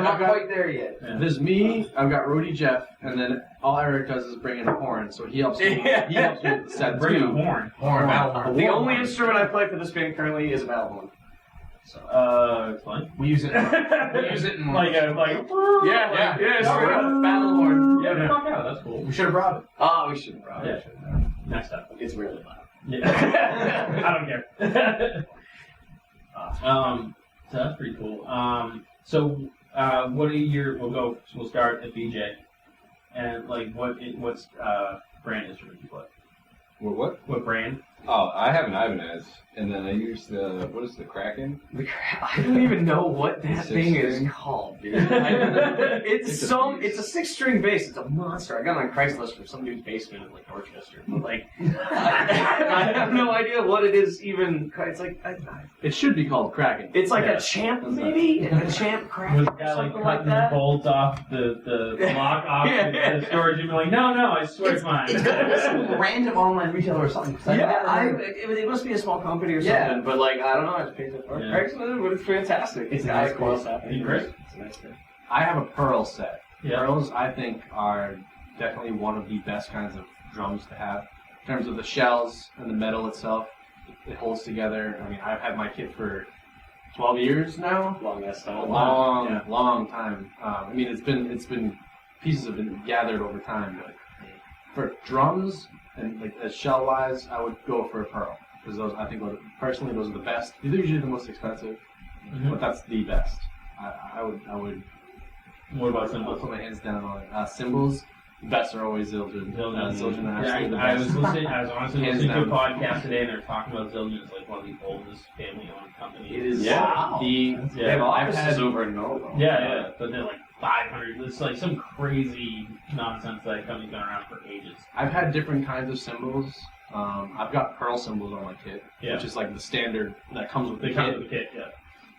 not quite there yet. Yeah. There's me. I've got Rudy Jeff, and then all Eric does is bring in a horn, so he helps. Me, he helps me with the set Bring a too. horn. The only instrument I play for this band currently is a battle horn. Explain. We use it. We use it in Like straight up battle horn. Yeah, fuck out. That's cool. We should have brought it. Oh, we should probably. Yeah. Next up. It's really loud. Yeah. I don't care. So that's pretty cool. What are your? We'll start at BJ, and like what's brand instrument you play? What? What brand? Oh, I have an Ibanez, and then I use what is the Kraken? I don't even know what that thing is Six-string? called, dude. It's It's a beast. a 6-string bass. It's a monster. I got it on Craigslist from some dude's basement in like Dorchester. But like, I have no idea what it is. Even it's like It should be called Kraken. it's like Yeah. a champ maybe, a champ crack Was the or guy like something like cutting the that. bolts off the lock off the storage? You'd be like, no, I swear it's mine. It's gotta be some random online retailer or something. 'cause I never heard- It must be a small company or something. Yeah. But like, I don't know. I just paid for it. Yeah. Craigslist, but it's fantastic. It's a got nice a coil place. stop. You, Chris? It's a nice thing. I have a Pearl set. Yeah. Pearls, I think, are definitely one of the best kinds of drums to have. In terms of the shells and the metal itself, it holds together. I mean, I've had my kit for 12 years now. Long ass A time. long time. I mean, it's been pieces have been gathered over time, but for drums and like as shell wise, I would go for a pearl because those I think personally those are the best. They're usually the most expensive, but that's the best. I would. What about I'll cymbals? put my hands down on it. Cymbals, the best are always Zildjian. Zildjian are absolutely the I best. was honestly Hands listening to a down. podcast today, and they're talking about Zildjian as like one of the oldest family-owned companies. It is. Yeah. Wow. The They have I've offices had over in Norway. Yeah, but they're like 500. It's like some crazy nonsense that company's been around for ages. I've had different kinds of cymbals. I've got pearl cymbals on my kit, Yeah. which is like the standard that comes with the They kit. come with the kit, yeah.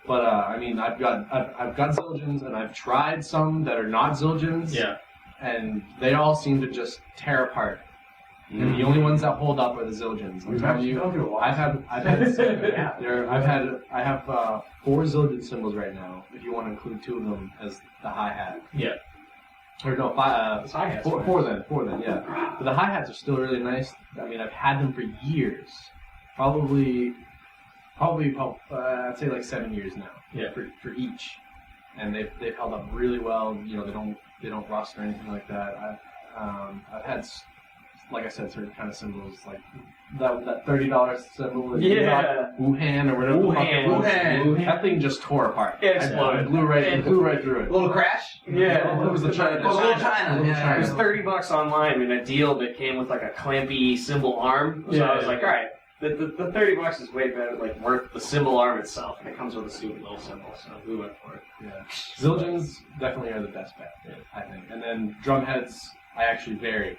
But I mean, I've got Zildjians, and I've tried some that are not Zildjians. Yeah. And they all seem to just tear apart. And the only ones that hold up are the Zildjians. I'm telling you, I have 4 Zildjian cymbals right now. If you want to include 2 of them as the hi-hat. Yeah. Or no, hi-hats, four then, yeah. But the hi-hats are still really nice. I mean, I've had them for years. Probably, I'd say like 7 years now. Yeah. For each, and they've held up really well. You know, they don't rust or anything like that. I've had, like I said, certain kind of cymbals like that $30 cymbal. That Wuhan or whatever. the fuck it was. Wuhan. That thing just tore apart. It exploded. It blew right through it. Little crash? Yeah. It was the China. Little China. It was $30 online in a deal that came with like a clampy cymbal arm. So Yeah. I was like, all right, the $30 is way better, like worth the cymbal arm itself, and it comes with a stupid little cymbal. So we went for it. Yeah. Zildjians definitely are the best bet, I think. And then drum heads, I actually vary.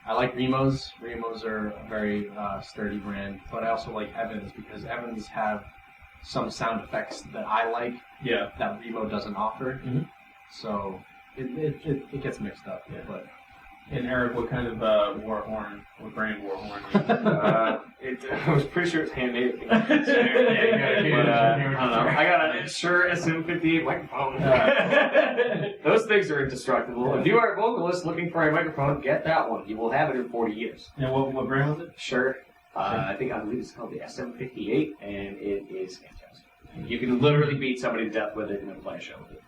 I like Remos. Remos are a very sturdy brand, but I also like Evans because Evans have some sound effects that I like Yeah. that Remo doesn't offer. Mhm. So it gets mixed up. Yeah. But And Eric, what kind of what brand war horn? I was pretty sure it's handmade. But, I don't know. I got a Shure SM58 microphone. Those things are indestructible. If you are a vocalist looking for a microphone, get that one. You will have it in 40 years. And what brand was it? Sure. I believe it's called the SM58, and it is fantastic. You can literally beat somebody to death with it and then play a show with it.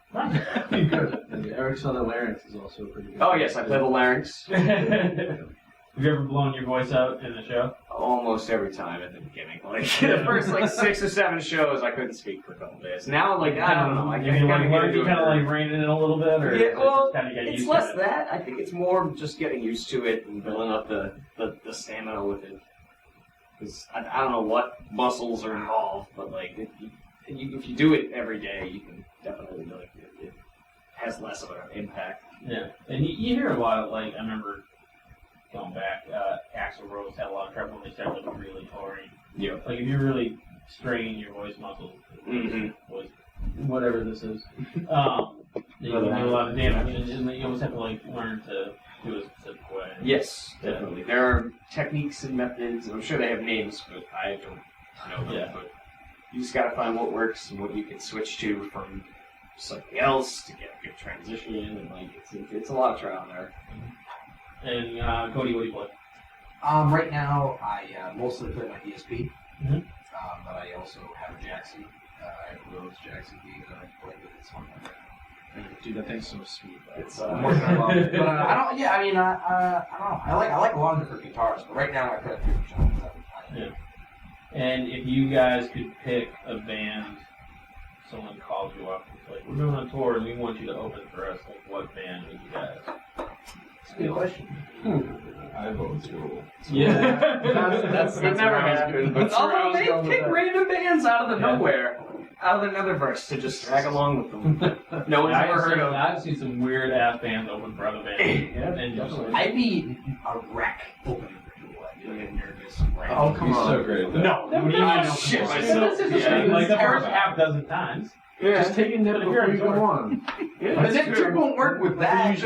good. And Eric's other larynx is also pretty good. Oh yes, I play the larynx Have you ever blown your voice out in a show? almost every time at the beginning. Like the first 6 or 7 shows, I couldn't speak for a couple days. Now, I don't know. I You kind of like reining it a little bit, or Yeah, well, kind of get it's used less to it? that. I think it's more just getting used to it and building up the stamina with it. Because I don't know what muscles are involved, but like if you do it every day, you can definitely like it has less of an impact. Yeah, and you hear a lot of I remember going back, Axl Rose had a lot of trouble when they started looking really touring. Yeah. Like if you really strain your voice muscles, voice, whatever this is, you can do a lot of damage, and you almost have to learn to do it a specific way. Yes, definitely. There are techniques and methods. I'm sure they have names, but I don't know them. Yeah. But you just gotta find what works and what you can switch to from something else to get a good transition. And it's a lot of trial and error. And Cody, what do you play? Right now, I mostly play my DSP, Mhm. but I also have a Jackson. I have a Rhodes Jackson key that I play with. It's one right now. Dude, that thing's so sweet. It's I'm working on it. But I don't. Yeah, I mean, I don't know. I like a lot of different guitars, but right now I play 3 genres that I'm playing. Yeah. And if you guys could pick a band, someone called you up, it's like, we're going on tour and we want you to open for us, like what band would you guys? It's a good question. I vote Tool. Yeah. That's It never where I was happened. going. But although they going with pick that. random bands out of the Yeah. nowhere, out of the netherverse to just drag along with them. No one's I've ever heard of. I've seen some weird ass bands open for other bands. Yeah, And just definitely. I'd be a wreck opening for Tool. I'd be nervous. Right? Oh, come He's on. so great at that. No, No, no, shit myself. Yeah, like the first terrible. half dozen times. Yeah. Just take a nip before you go on. Yeah, But that's that true. trick won't work with that.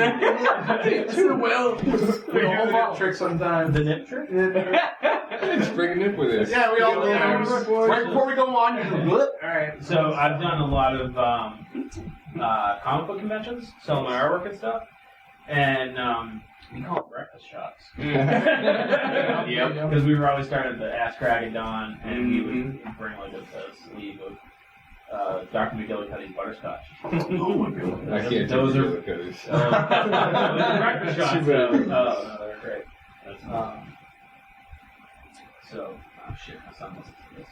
Too well. The whole bottle trick sometimes. The nip trick? Let's bring a nip with us. Yeah, we all did. Right before we go on, you just blip. All right. So I've done a lot of comic book conventions, selling my artwork and stuff, and we call it breakfast shots. Yep. Because we were always starting to ask Craig and Don, and we would bring like a sleeve of Dr. McGillicuddy's butterscotch. I can't do Those are- Codys. Breakfast shots. Too though. bad. Oh, no, they're great. That's, so, oh shit, my son listens to this.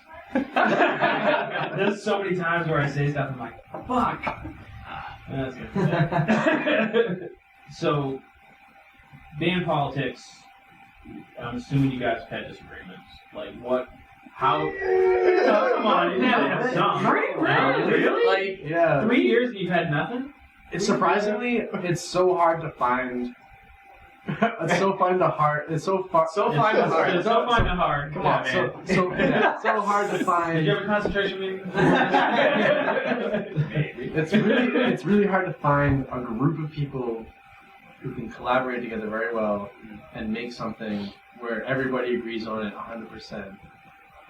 There's so many times where I say stuff, I'm like, fuck. That's good. So, band politics, I'm assuming you guys have had disagreements. Like, what? How? Oh, come on, you had to have some. Really? Like, Yeah. 3 years and you've had nothing? It's surprisingly, it's so hard to find. It's so fun to hard. It's so far. So fun to hard. It's so fun and hard. Come on, man. so hard to Did find. you have a concentration meeting? It's really hard to find a group of people who can collaborate together very well and make something where everybody agrees on it 100%.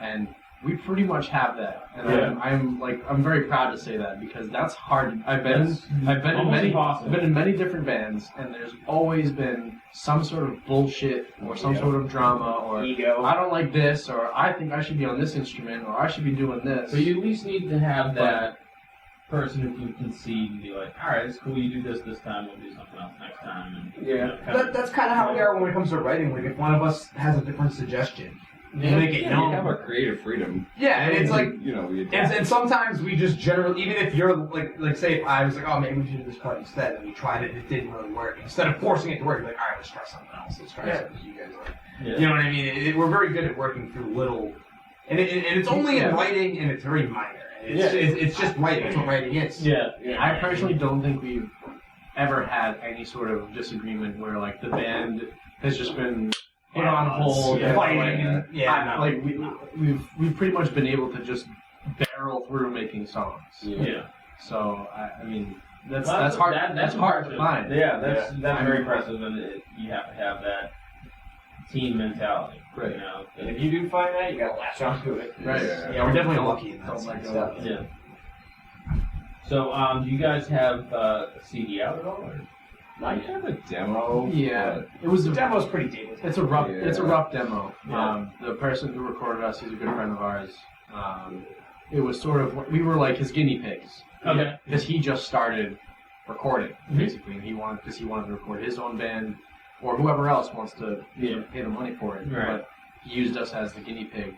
And we pretty much have that, and Yeah. I'm very proud to say that because that's hard. I've been in many different bands, and there's always been some sort of bullshit or some sort of drama or ego. I don't like this or I think I should be on this instrument or I should be doing this. So you at least need to have that person who can concede and be like, all right, it's cool, you do this time, we'll do something else next time. And, That's kind of how we are when it comes to writing. Like, if one of us has a different suggestion, we make it You known. have our creative freedom. Yeah, and it's like, you know, we adapt. and sometimes we just generally, even if you're like, say, if I was like, oh, maybe we should do this part instead, and we tried it, it didn't really work. Instead of forcing it to work, you're like, all right, let's try something else. Let's try something you guys like. Yeah. You know what I mean? We're very good at working through little, and it's only in writing, and it's very minor. It's just writing. That's what writing is. Yeah. I personally don't think we've ever had any sort of disagreement where like the band has just been put on hold, fighting, we've pretty much been able to just barrel through making songs. Yeah. So I mean that's Well, hard. That's That's hard to impressive. find. Yeah, that's very impressive, and you have to have that team mentality. Right. You know. And if you do find that, you gotta latch on to it. Right. Yeah, we're definitely lucky in that Don't let sense. go. Yeah. So, do you guys have a CD out at all? Or? I have a demo. Yeah, it was The a demo's pretty dated. It's a rough. Yeah. It's a rough demo. Yeah. The person who recorded us, he's a good friend of ours. It was sort of we were like his guinea pigs. Okay. Because he just started recording basically, and he wanted to record his own band or whoever else wants to pay the money for it. Right. But he used us as the guinea pig,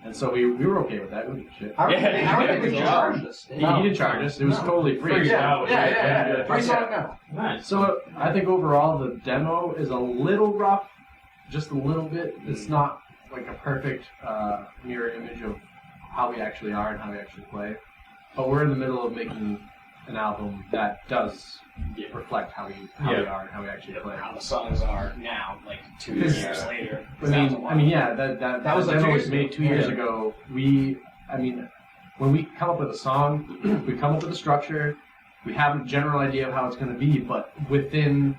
and so we were okay with that. We didn't shit. I don't think we charged us. He didn't charge us. It was totally free. Yeah. Free song now. Nice. So I think overall the demo is a little rough, just a little bit. It's not like a perfect mirror image of how we actually are and how we actually play. But we're in the middle of making an album that does reflect how we are and how we actually play. How the songs are now, like 2 years later. That was like 2 demo years was made 2 years ago. When we come up with a song, we come up with a structure, we have a general idea of how it's going to be, but within,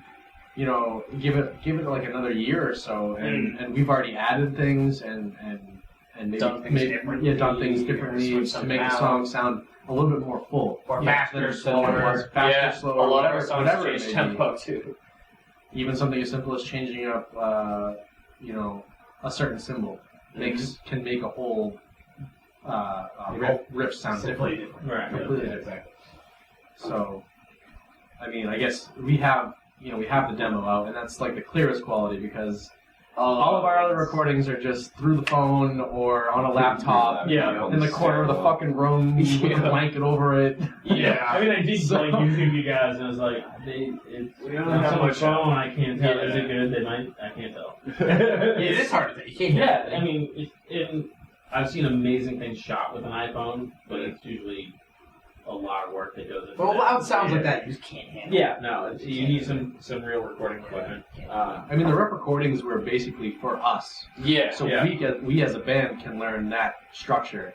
give it like another year or so, and we've already added things and maybe Done things differently, done things differently switched to something make the out. song sound a little bit more full, Or faster, faster, slower, A lot of our songs whatever it change may be. tempo too. Even something as simple as changing up, a certain symbol can make a whole riff sound Completely different. Right. completely Yeah, different. So, I guess we have the demo out, and that's like the clearest quality because all of our other recordings are just through the phone or on a laptop. Yeah. In the corner of the fucking room with a blanket over it. Yeah. I did YouTube you guys, and I was like, We don't on have someone's much. phone, I can't tell. Yeah. Is it good? I can't tell. It is hard to tell. You can't hear Yeah, I mean, I've seen amazing things shot with an iPhone, but it's usually a lot of work that goes into But it. loud sounds like that, you just can't handle. Yeah, no, you need some real recording equipment. The rep recordings were basically for us. Yeah. So Yeah. we as a band can learn that structure.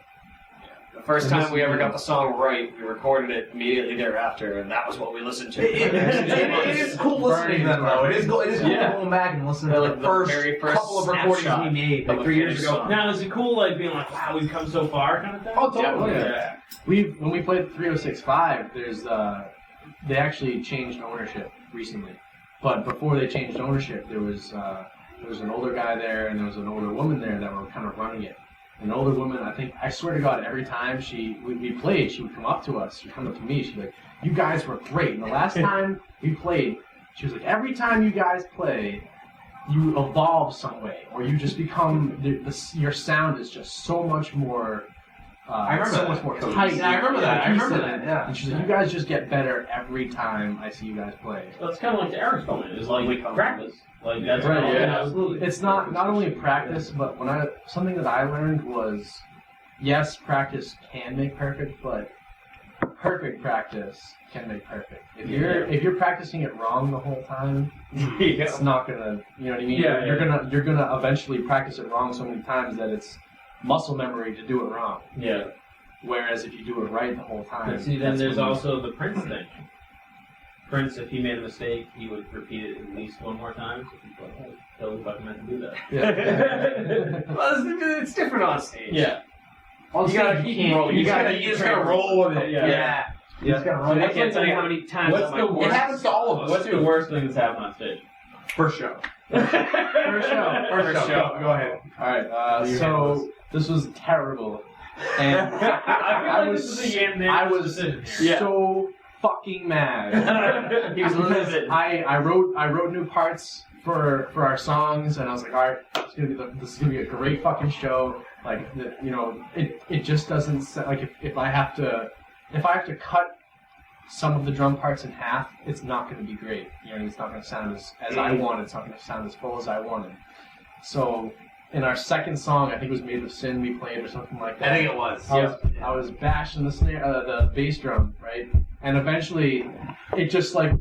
The first time we ever got the song right, we recorded it immediately thereafter, and that was what we listened to. It is cool listening to them though. It is cool going back and listening to Like the the very first couple of recordings snapshot we made of like a 3 years finished ago. song. Now, is it cool, like, being like, wow, we've come so far kind of thing? Oh, totally. Yeah. When we played 306.5, they actually changed ownership recently. But before they changed ownership, there was an older guy there and there was an older woman there that were kind of running it. an older woman. I swear to God, every time we played, she would come up to us. She'd come up to me. She'd be like, "You guys were great." And the last time we played, she was like, "Every time you guys play, you evolve some way, or you just become your sound is just so much more." I remember so that. much more tight. Yeah, I remember that. Yeah. And she's like, "You guys just get better every time I see you guys play." Well, it's kind of like the Eric's point. It's like practice. Like that's Right, all- yeah. absolutely. It's not only practice, but something that I learned was, yes, practice can make perfect, but perfect practice can make perfect. If you're practicing it wrong the whole time, it's not gonna. You know what I mean? Yeah, You're gonna eventually practice it wrong so many times that it's muscle memory to do it wrong. Yeah. Whereas if you do it right the whole time, But see, then that's there's when you- also the Prince thing. Prince, if he made a mistake, he would repeat it at least one more time. So people are like, "Oh, totally fucking meant to do that." Yeah. Well, it's different on stage. Yeah. You gotta keep rolling. You just gotta roll with it. Yeah. You just gotta roll. I can't tell you how many times What's I'm the like, worst? It happens to all of us. What's the worst thing that's happened on stage? First show. First show. First show. Go ahead. All right. So this was terrible, and I feel like this is a unanimous decision here. so fucking mad. He was livid. I wrote new parts for our songs, and I was like, all right, this is gonna be a great fucking show. Like, it just doesn't like if I have to cut some of the drum parts in half, it's not going to be great. You know, it's not going to sound as I wanted. It's not going to sound as full as I wanted. So, in our second song, I think it was "Made of Sin" we played or something like that. I think it was. I was bashing the snare, the bass drum, right, and eventually, it just like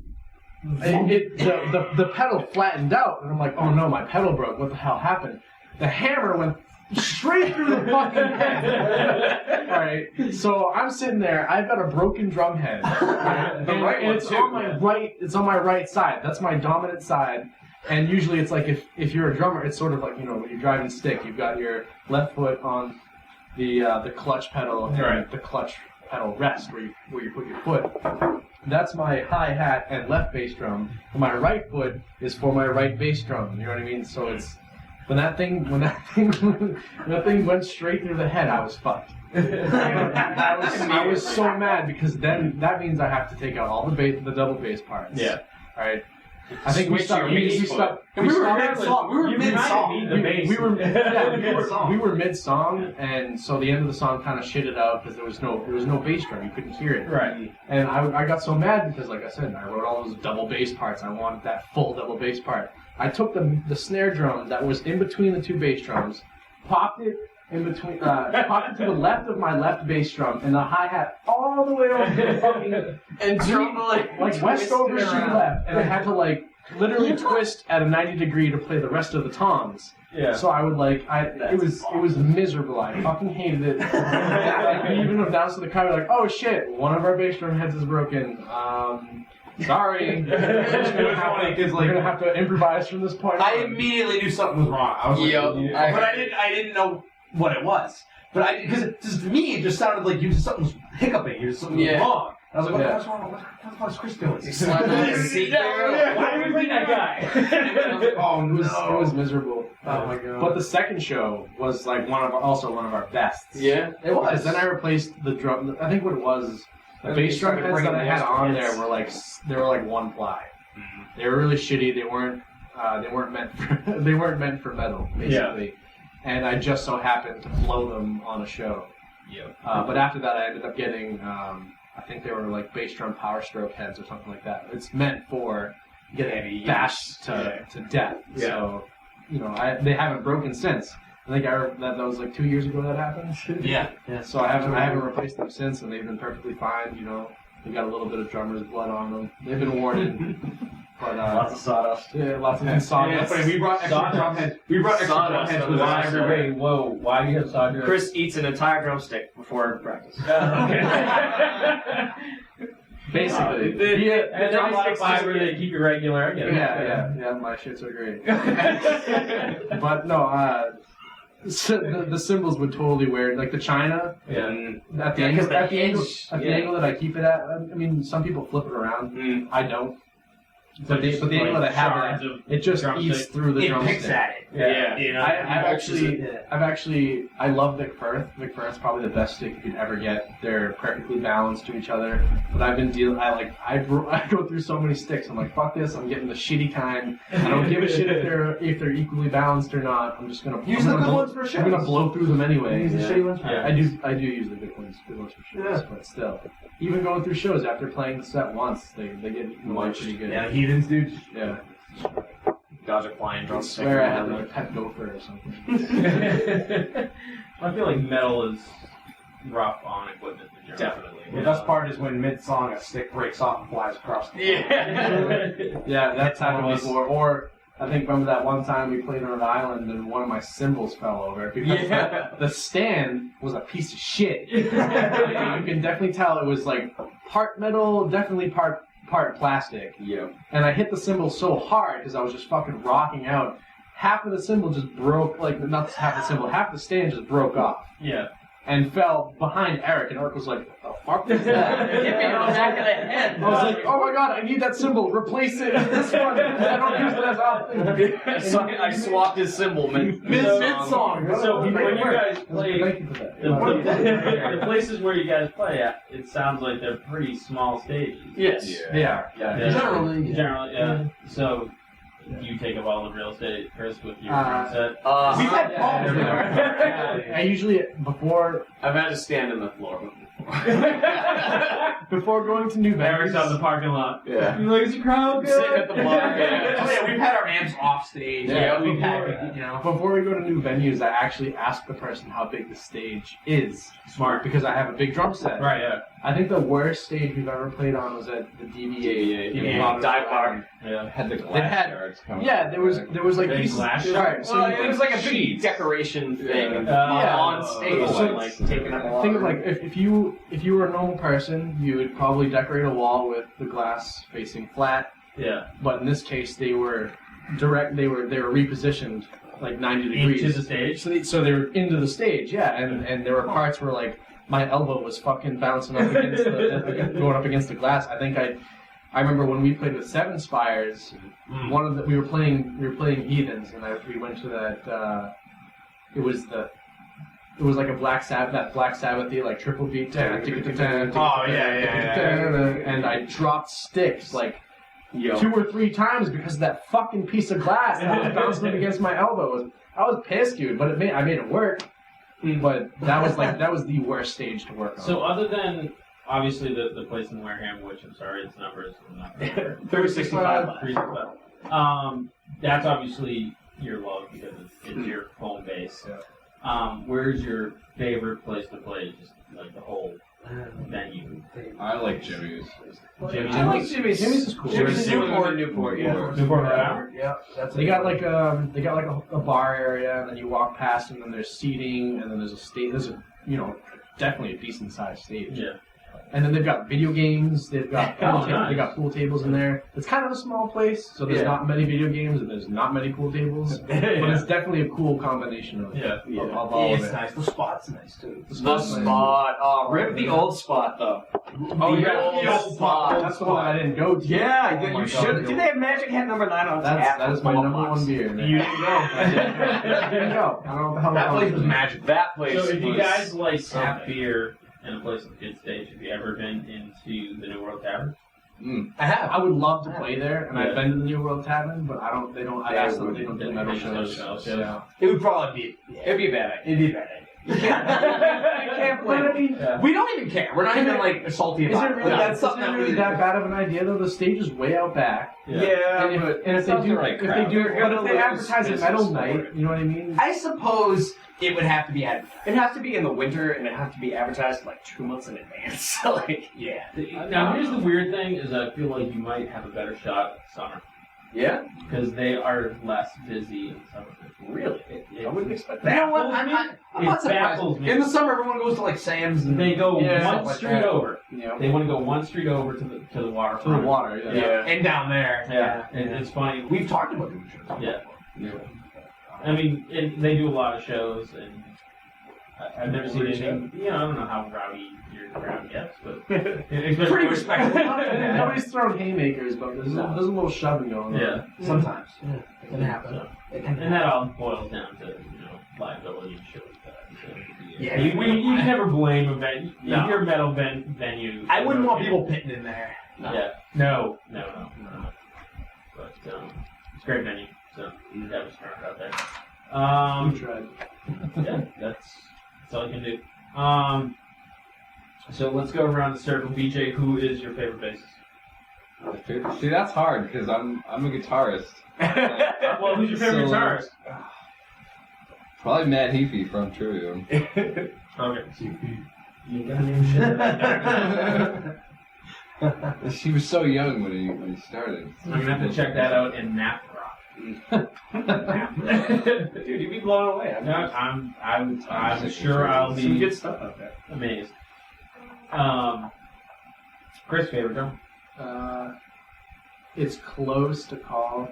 the pedal flattened out, and I'm like, oh no, my pedal broke. What the hell happened? The hammer went straight through the fucking head. All right, so I'm sitting there. I've got a broken drum head. The right and one, it's too. on my right. It's on my right side. That's my dominant side. And usually it's like if you're a drummer, it's sort of like, when you're driving stick, you've got your left foot on the clutch pedal and Right. the clutch pedal rest where you put your foot. That's my hi-hat and left bass drum. And my right foot is for my right bass drum. You know what I mean? So it's when that thing went straight through the head, I was fucked. I was so mad because then that means I have to take out all the double bass parts. Yeah. All right. I think we Switch stopped. your We bass stopped. And we were Regardless, mid-song. We were you reminded mid-song. me the bass. We were mid-song, and so the end of the song kind of shitted out because there was no bass drum. You couldn't hear it. Right. And I got so mad because, like I said, I wrote all those double bass parts. I wanted that full double bass part. I took the snare drum that was in between the two bass drums, popped it in between, popped it to the left of my left bass drum, and the hi-hat all the way over to the fucking And drum like west twist over it to around. left, and I had to literally twist at a 90 degree to play the rest of the toms. Yeah. So I would it was miserable. I fucking hated it. We even announced to the crowd, like, oh shit, one of our bass drum heads is broken. Sorry. We're gonna have to improvise from this point I on. immediately knew something was wrong. I was like, Yep. but I didn't know what it was. But because to me, it just sounded like something was hiccuping. Something was Yeah. wrong. I was like, Yeah. what's wrong? What the fuck is Chris doing? Slide down the seat there. Why do we bring that guy? Oh It was miserable. Oh my god. But the second show was like one of our bests. Yeah. it was. Because then I replaced the drum. I think what it was, the bass drum heads that I had on there were like one ply. They were really shitty. They weren't meant for metal, basically. And I just so happened to blow them on a show. But after that, I ended up getting, I think they were like bass drum power stroke heads or something like that. It's meant for getting bashed to death. Yeah. So, they haven't broken since. I think that was like 2 years ago that happened. Yeah. So I haven't replaced them since, and they've been perfectly fine. They've got a little bit of drummer's blood on them. They've been worn. But Lots of sawdust. yeah, lots of Yeah, sawdust. funny. We brought extra drum heads. We brought extra drum Sawdust heads on with the us. side. Wait, whoa, why do you have sawdust? Chris eats an entire drumstick before practice. Basically. And then a lot of fiber to keep you regular. Yeah, my shits are great. But no, the cymbals would totally wear it. Like the China, Yeah. at the Yeah, 'cause angle, the at the angle, hinge, at the yeah. angle that I keep it at. I mean, some people flip it around. I don't. But they know how to have shards it. of It just drumstick. eats through the It drumstick. picks at it. Yeah. You know, I love Vic Firth. Vic Firth's probably the best stick you could ever get. They're perfectly balanced to each other. But I've been I go through so many sticks. I'm like, fuck this. I'm getting the shitty kind. I don't give a shit if they're equally balanced or not. I'm just gonna use the good ones for shows. I'm gonna blow through them anyway. Use the shitty ones for Yeah. I do use the good ones for shows, but still, even going through shows after playing the set once, they get eaten away pretty good. Yeah, heathens, dude. Yeah. Dodge a flying I drumstick. swear I had like a pet gopher or something. I feel like metal is rough on equipment in general. Definitely. The best part is when mid-song a stick breaks off and flies across the Yeah. Yeah, that's happened Almost. before. Or I think remember that one time we played on Rhode Island and one of my cymbals fell over because Yeah. the stand was a piece of shit. You can definitely tell it was like part metal, definitely part plastic. Yeah. And I hit the cymbal so hard because I was just fucking rocking out. Half of the cymbal just broke, like not half the cymbal, half the stand just broke off Yeah. and fell behind Eric. And Eric was like, "What the fuck was that?" Hit me on the back of the head. I was like, "Oh my god, I need that cymbal. Replace it with this one. I don't use it as often." So I swapped his cymbal Mid-song. So when you guys play, Thank you for that. the places where you guys play at, it sounds like they're pretty small stages. Yes. Yeah. Yeah. Generally, Generally, yeah. So you take up all the real estate, Chris, with your drum set. We've had problems with I usually I've had to stand on the floor before. before going to new Eric's venues. out in the parking lot. Yeah. You're like, is the crowd good? Sitting at the bar. Yeah. Oh yeah, we've had our amps off stage. Yeah, we've before- had, you know. Before we go to new venues, I actually ask the person how big the stage is. Smart. Because I have a big drum set. Right, yeah. I think the worst stage we've ever played on was at the DVA. Yeah. Dive bar. Yeah. Had the glass had- shards coming. Yeah, there was like Big pieces. glass Right, so Well, you it was like a big decoration thing Yeah. on stage, So like taking up a lot. think of like if you were a normal person, you would probably decorate a wall with the glass facing flat. Yeah. But in this case, they were repositioned like 90 degrees. Into the stage? So they were into the stage, yeah. And there were parts where like my elbow was fucking bouncing up against going up against the glass. I think I remember when we played with Seven Spires, we were playing Heathens, and we went to that. It was like a Black Sabbathy like triple beat. Oh, yeah. And I dropped sticks like Yo. 2 or 3 times because of that fucking piece of glass that was bouncing up against my elbow. I was pissed, dude, but I made it work. But that was the worst stage to work on. So other than obviously the place in Wareham, which I'm sorry, its numbers I'm not remember. 365. 365. That's obviously your love because it's your home base. Yeah. Where's your favorite place to play? Just like the whole venue. I like Jimmy's. Jimmy's. I like Jimmy's. Jimmy's is cool. Jimmy's in Newport, yeah. Newport, Rhode Island? Yeah, that's They got like a bar area, and then you walk past, and then there's seating, and then there's a stage. There's a definitely a decent sized stage. Yeah. And then they've got video games. They've got nice. they got pool tables in there. It's kind of a small place, so there's not many video games and there's not many pool tables. But it's definitely a cool combination of of all of It's it. nice. The spot's nice too. The spot. Oh, rip the old spot though. Oh, The yeah, old spot. That's the one I didn't go to. Yeah, Oh my you God, should. no. Did they have Magic Hat number 9 on tap? That is my number one beer. Man. You didn't go. I didn't go. I don't know what the hell That I place was magic. That place. So if you was guys like so tap good. beer in a place with good stage, have you ever been into the New World Tavern? I have. I would love to play there, and Yeah. I've been to the New World Tavern, but I asked them if they don't do metal shows. Yeah. It would probably be. It'd be a bad idea. It'd be a bad idea. You can't play. Yeah. We don't even care. We're not even like salty Is about it it. really, Like, that, that's something is it that really we that bad of an idea though? The stage is way out back. Yeah, And if they sounds do, the right if they crowd. do, You're but gonna if they lose advertise a business metal for night, it. you know what I mean? I suppose it would have to be advertised. it'd have to be in the winter, and it'd have to be advertised like 2 months in advance. So like, Yeah. Now here's the weird thing: is I feel like you might have a better shot in summer yeah, because they are less busy in summer. really, I wouldn't expect You that. know what? I'm It not baffles surprised. me. In the summer, everyone goes to like Sam's and They go Yeah, one stuff like street that. over. Yeah. They want to go one street over to the waterfront. To the water, yeah. Yeah. and down there. Yeah, it's funny. We've talked about doing shows. Yeah. I mean, they do a lot of shows, and I've never seen anything. You know, I don't know how rowdy your crowd gets, but Pretty respectful. Nobody's throwing haymakers, but there's a little shoving going on. Yeah. Sometimes. Yeah. It can happen. So, It can and that all boils down to liability and shit like that. So, Yeah. you can never blame a venue. No. If you're a metal venue, I wouldn't want people pitting in there. Yeah. No. But it's a great venue, so you have a smart out there. We tried. Yeah, that's all I can do. So let's go around the circle. BJ, who is your favorite bassist? See, that's hard because I'm a guitarist. Well, who's your favorite So, guitarist? Probably Matt Heafy from Trivium. Okay. You gotta name shit. She was so young when he started. I'm gonna have to check that out in Nap Rock. Dude, you'd be blown away. I'm sure I'll Some be good stuff out there. amazed. Chris, favorite drum? It's close to call,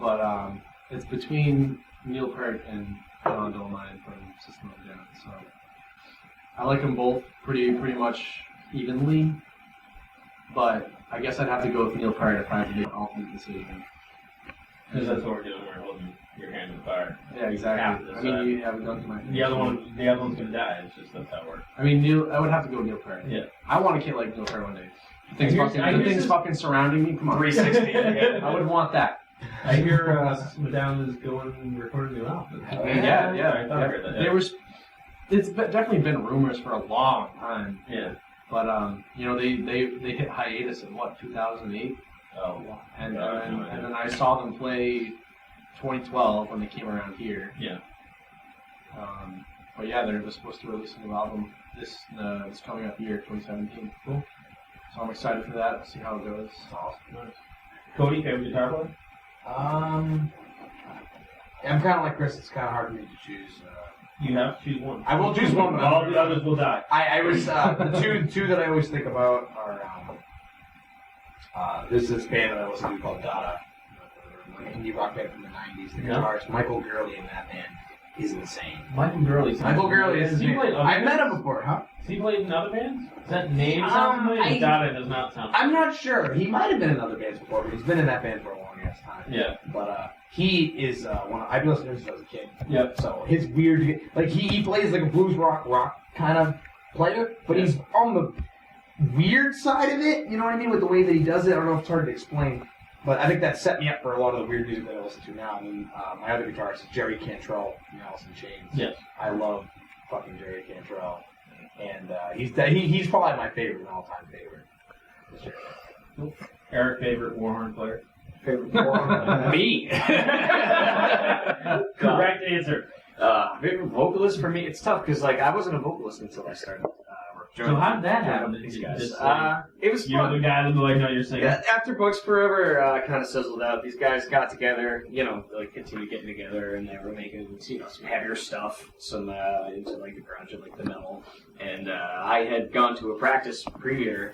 but it's between Neil Peart and John Dolomine from System of a Down. So I like them both pretty much evenly, but I guess I'd have to go with Neil Peart if I had to make an ultimate decision. Because that's what we're doing. We're holding your hand in the fire. Yeah, exactly. Half I the mean, you have a gun to my The other one's gonna die. It's just that's how it works. I mean, Neil. I would have to go with Neil Peart. Yeah. I want to get like Neil Peart one day. The here's thing's this- fucking surrounding me. Come on, 360. I would want that. I hear Madame is going and recording a new album. Yeah. I thought I heard that. There was. It's definitely been rumors for a long time, Yeah. but they hit hiatus in what 2008, Oh, wow. and then I saw them play 2012 when they came around here. Yeah. But yeah, they're supposed to release a new album this coming up year, 2017. Cool. So I'm excited for that. See how it goes. Nice. Cody, favorite guitar player? I'm kind of like Chris. It's kind of hard for me to choose. You have to choose one. I will choose one, but All the others will die. I was the two that I always think about are there's this band that I listen to called Dada, like an indie rock band from the '90s. The Yeah. guitarist Michael Gurley in that band is insane. Michael Gurley. Michael Gurley is Has he insane. played other I've met bands? him before, huh? Has he played in other bands? Does that name sound familiar? Dada does not sound. I'm not sure. He might have been in other bands before, but he's been in that band for a long ass time. Yeah. But he is one. I've been listening to him since I was a kid. Yep. So his weird, like he plays like a blues rock kind of player, but he's on the weird side of it. You know what I mean with the way that he does it. I don't know if it's hard to explain, but I think that set me up for a lot of the weird music that I listen to now. And then my other guitarist is Jerry Cantrell from Alice in Chains. Yes. I love fucking Jerry Cantrell, and he's probably my favorite, an all-time favorite. Eric, favorite Warhorn player? Favorite Warhorn? Me. Correct answer. Favorite vocalist for me, it's tough because like I wasn't a vocalist until I started. So how did that happen? with these guys? Just, It was you're fun. the guy that like, no, you're singing. Yeah, after Books Forever kind of sizzled out, these guys got together, like continued getting together, and they were making, some heavier stuff, some into like the grunge and like the metal. And I had gone to a practice preview,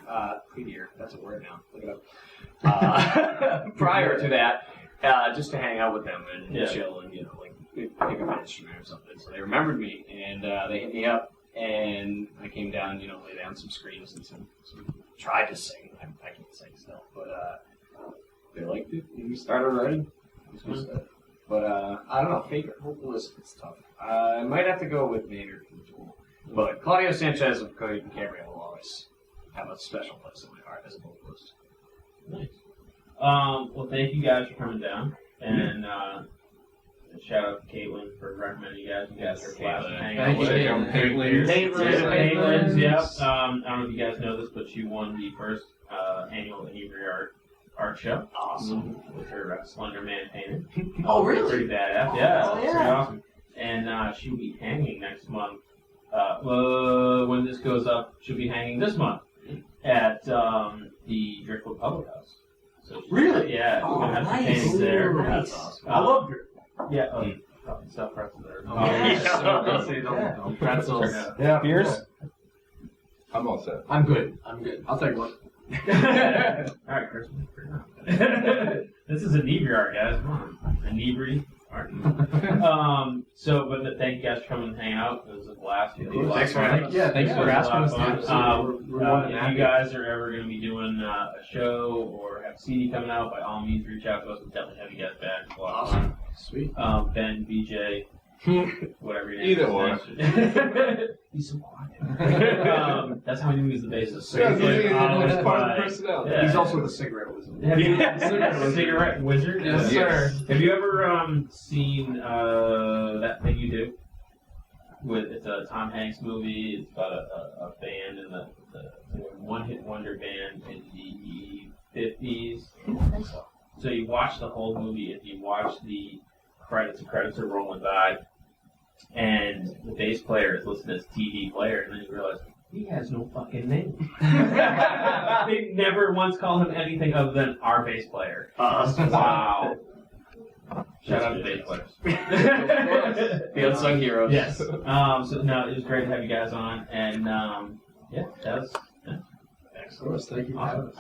that's a word now, look it up. Prior to that, just to hang out with them and chill and, like pick up an instrument or something. So they remembered me, and they hit me up. And I came down, lay down some screams and some tried to sing. I can't sing still, but they liked it. And we started writing. But I don't know. Favorite vocalist, it's tough. I might have to go with Maynard from Tool. But Claudio Sanchez of Cody and Gabriel will always have a special place in my heart as a vocalist. Nice. Well, thank you guys for coming down, and shout out to Caitlin for recommending you guys. You guys are a blast to hang out with. Caitlin's, yep. I don't know if you guys know this, but she won the first annual Inebri-art art show. Awesome. With her Slender Man painted. Oh, really? Pretty badass. Yeah. Oh, Pretty yeah. awesome. And she'll be hanging next month. When this goes up, she'll be hanging this month at the Driftwood Public House. So Really? Yeah. Oh, we're gonna have some nice. paintings there. Ooh, That's nice. awesome. I love her. Yeah. Fucking stuff pretzels there. Oh, yeah. Say don't pretzels. Yeah. Beers? I'm all set. I'm good. I'll take one. Alright, Chris. This is Inebri-art, guys. Come on. But thank you guys for coming and hanging out. It was a blast. Thanks for having us. Yeah, thanks for asking us to. If you guys are ever going to be doing a show or have a CD coming out, by all means, reach out to us. We'll definitely have you guys back. It's a lot of fun. Sweet. Ben, BJ, whatever your name Either is. or. He's so quiet. That's how we knew he was the bassist. Yeah, he's Like, part by- of the personality. Yeah. He's also the cigarette wizard. Have you cigarette wizard? Yes, Yes. sir. Have you ever seen That Thing You Do? It's a Tom Hanks movie. It's about a band in the one-hit wonder band in the 50s. So you watch the whole movie. If you watch the credits are rolling by, and the bass player is listed as TV player, and then you realize he has no fucking name. They never once called him anything other than our bass player. Wow. Shout out to bass players. The unsung heroes. Yes. So no, it was great to have you guys on, and that was Of course, thank you for having us.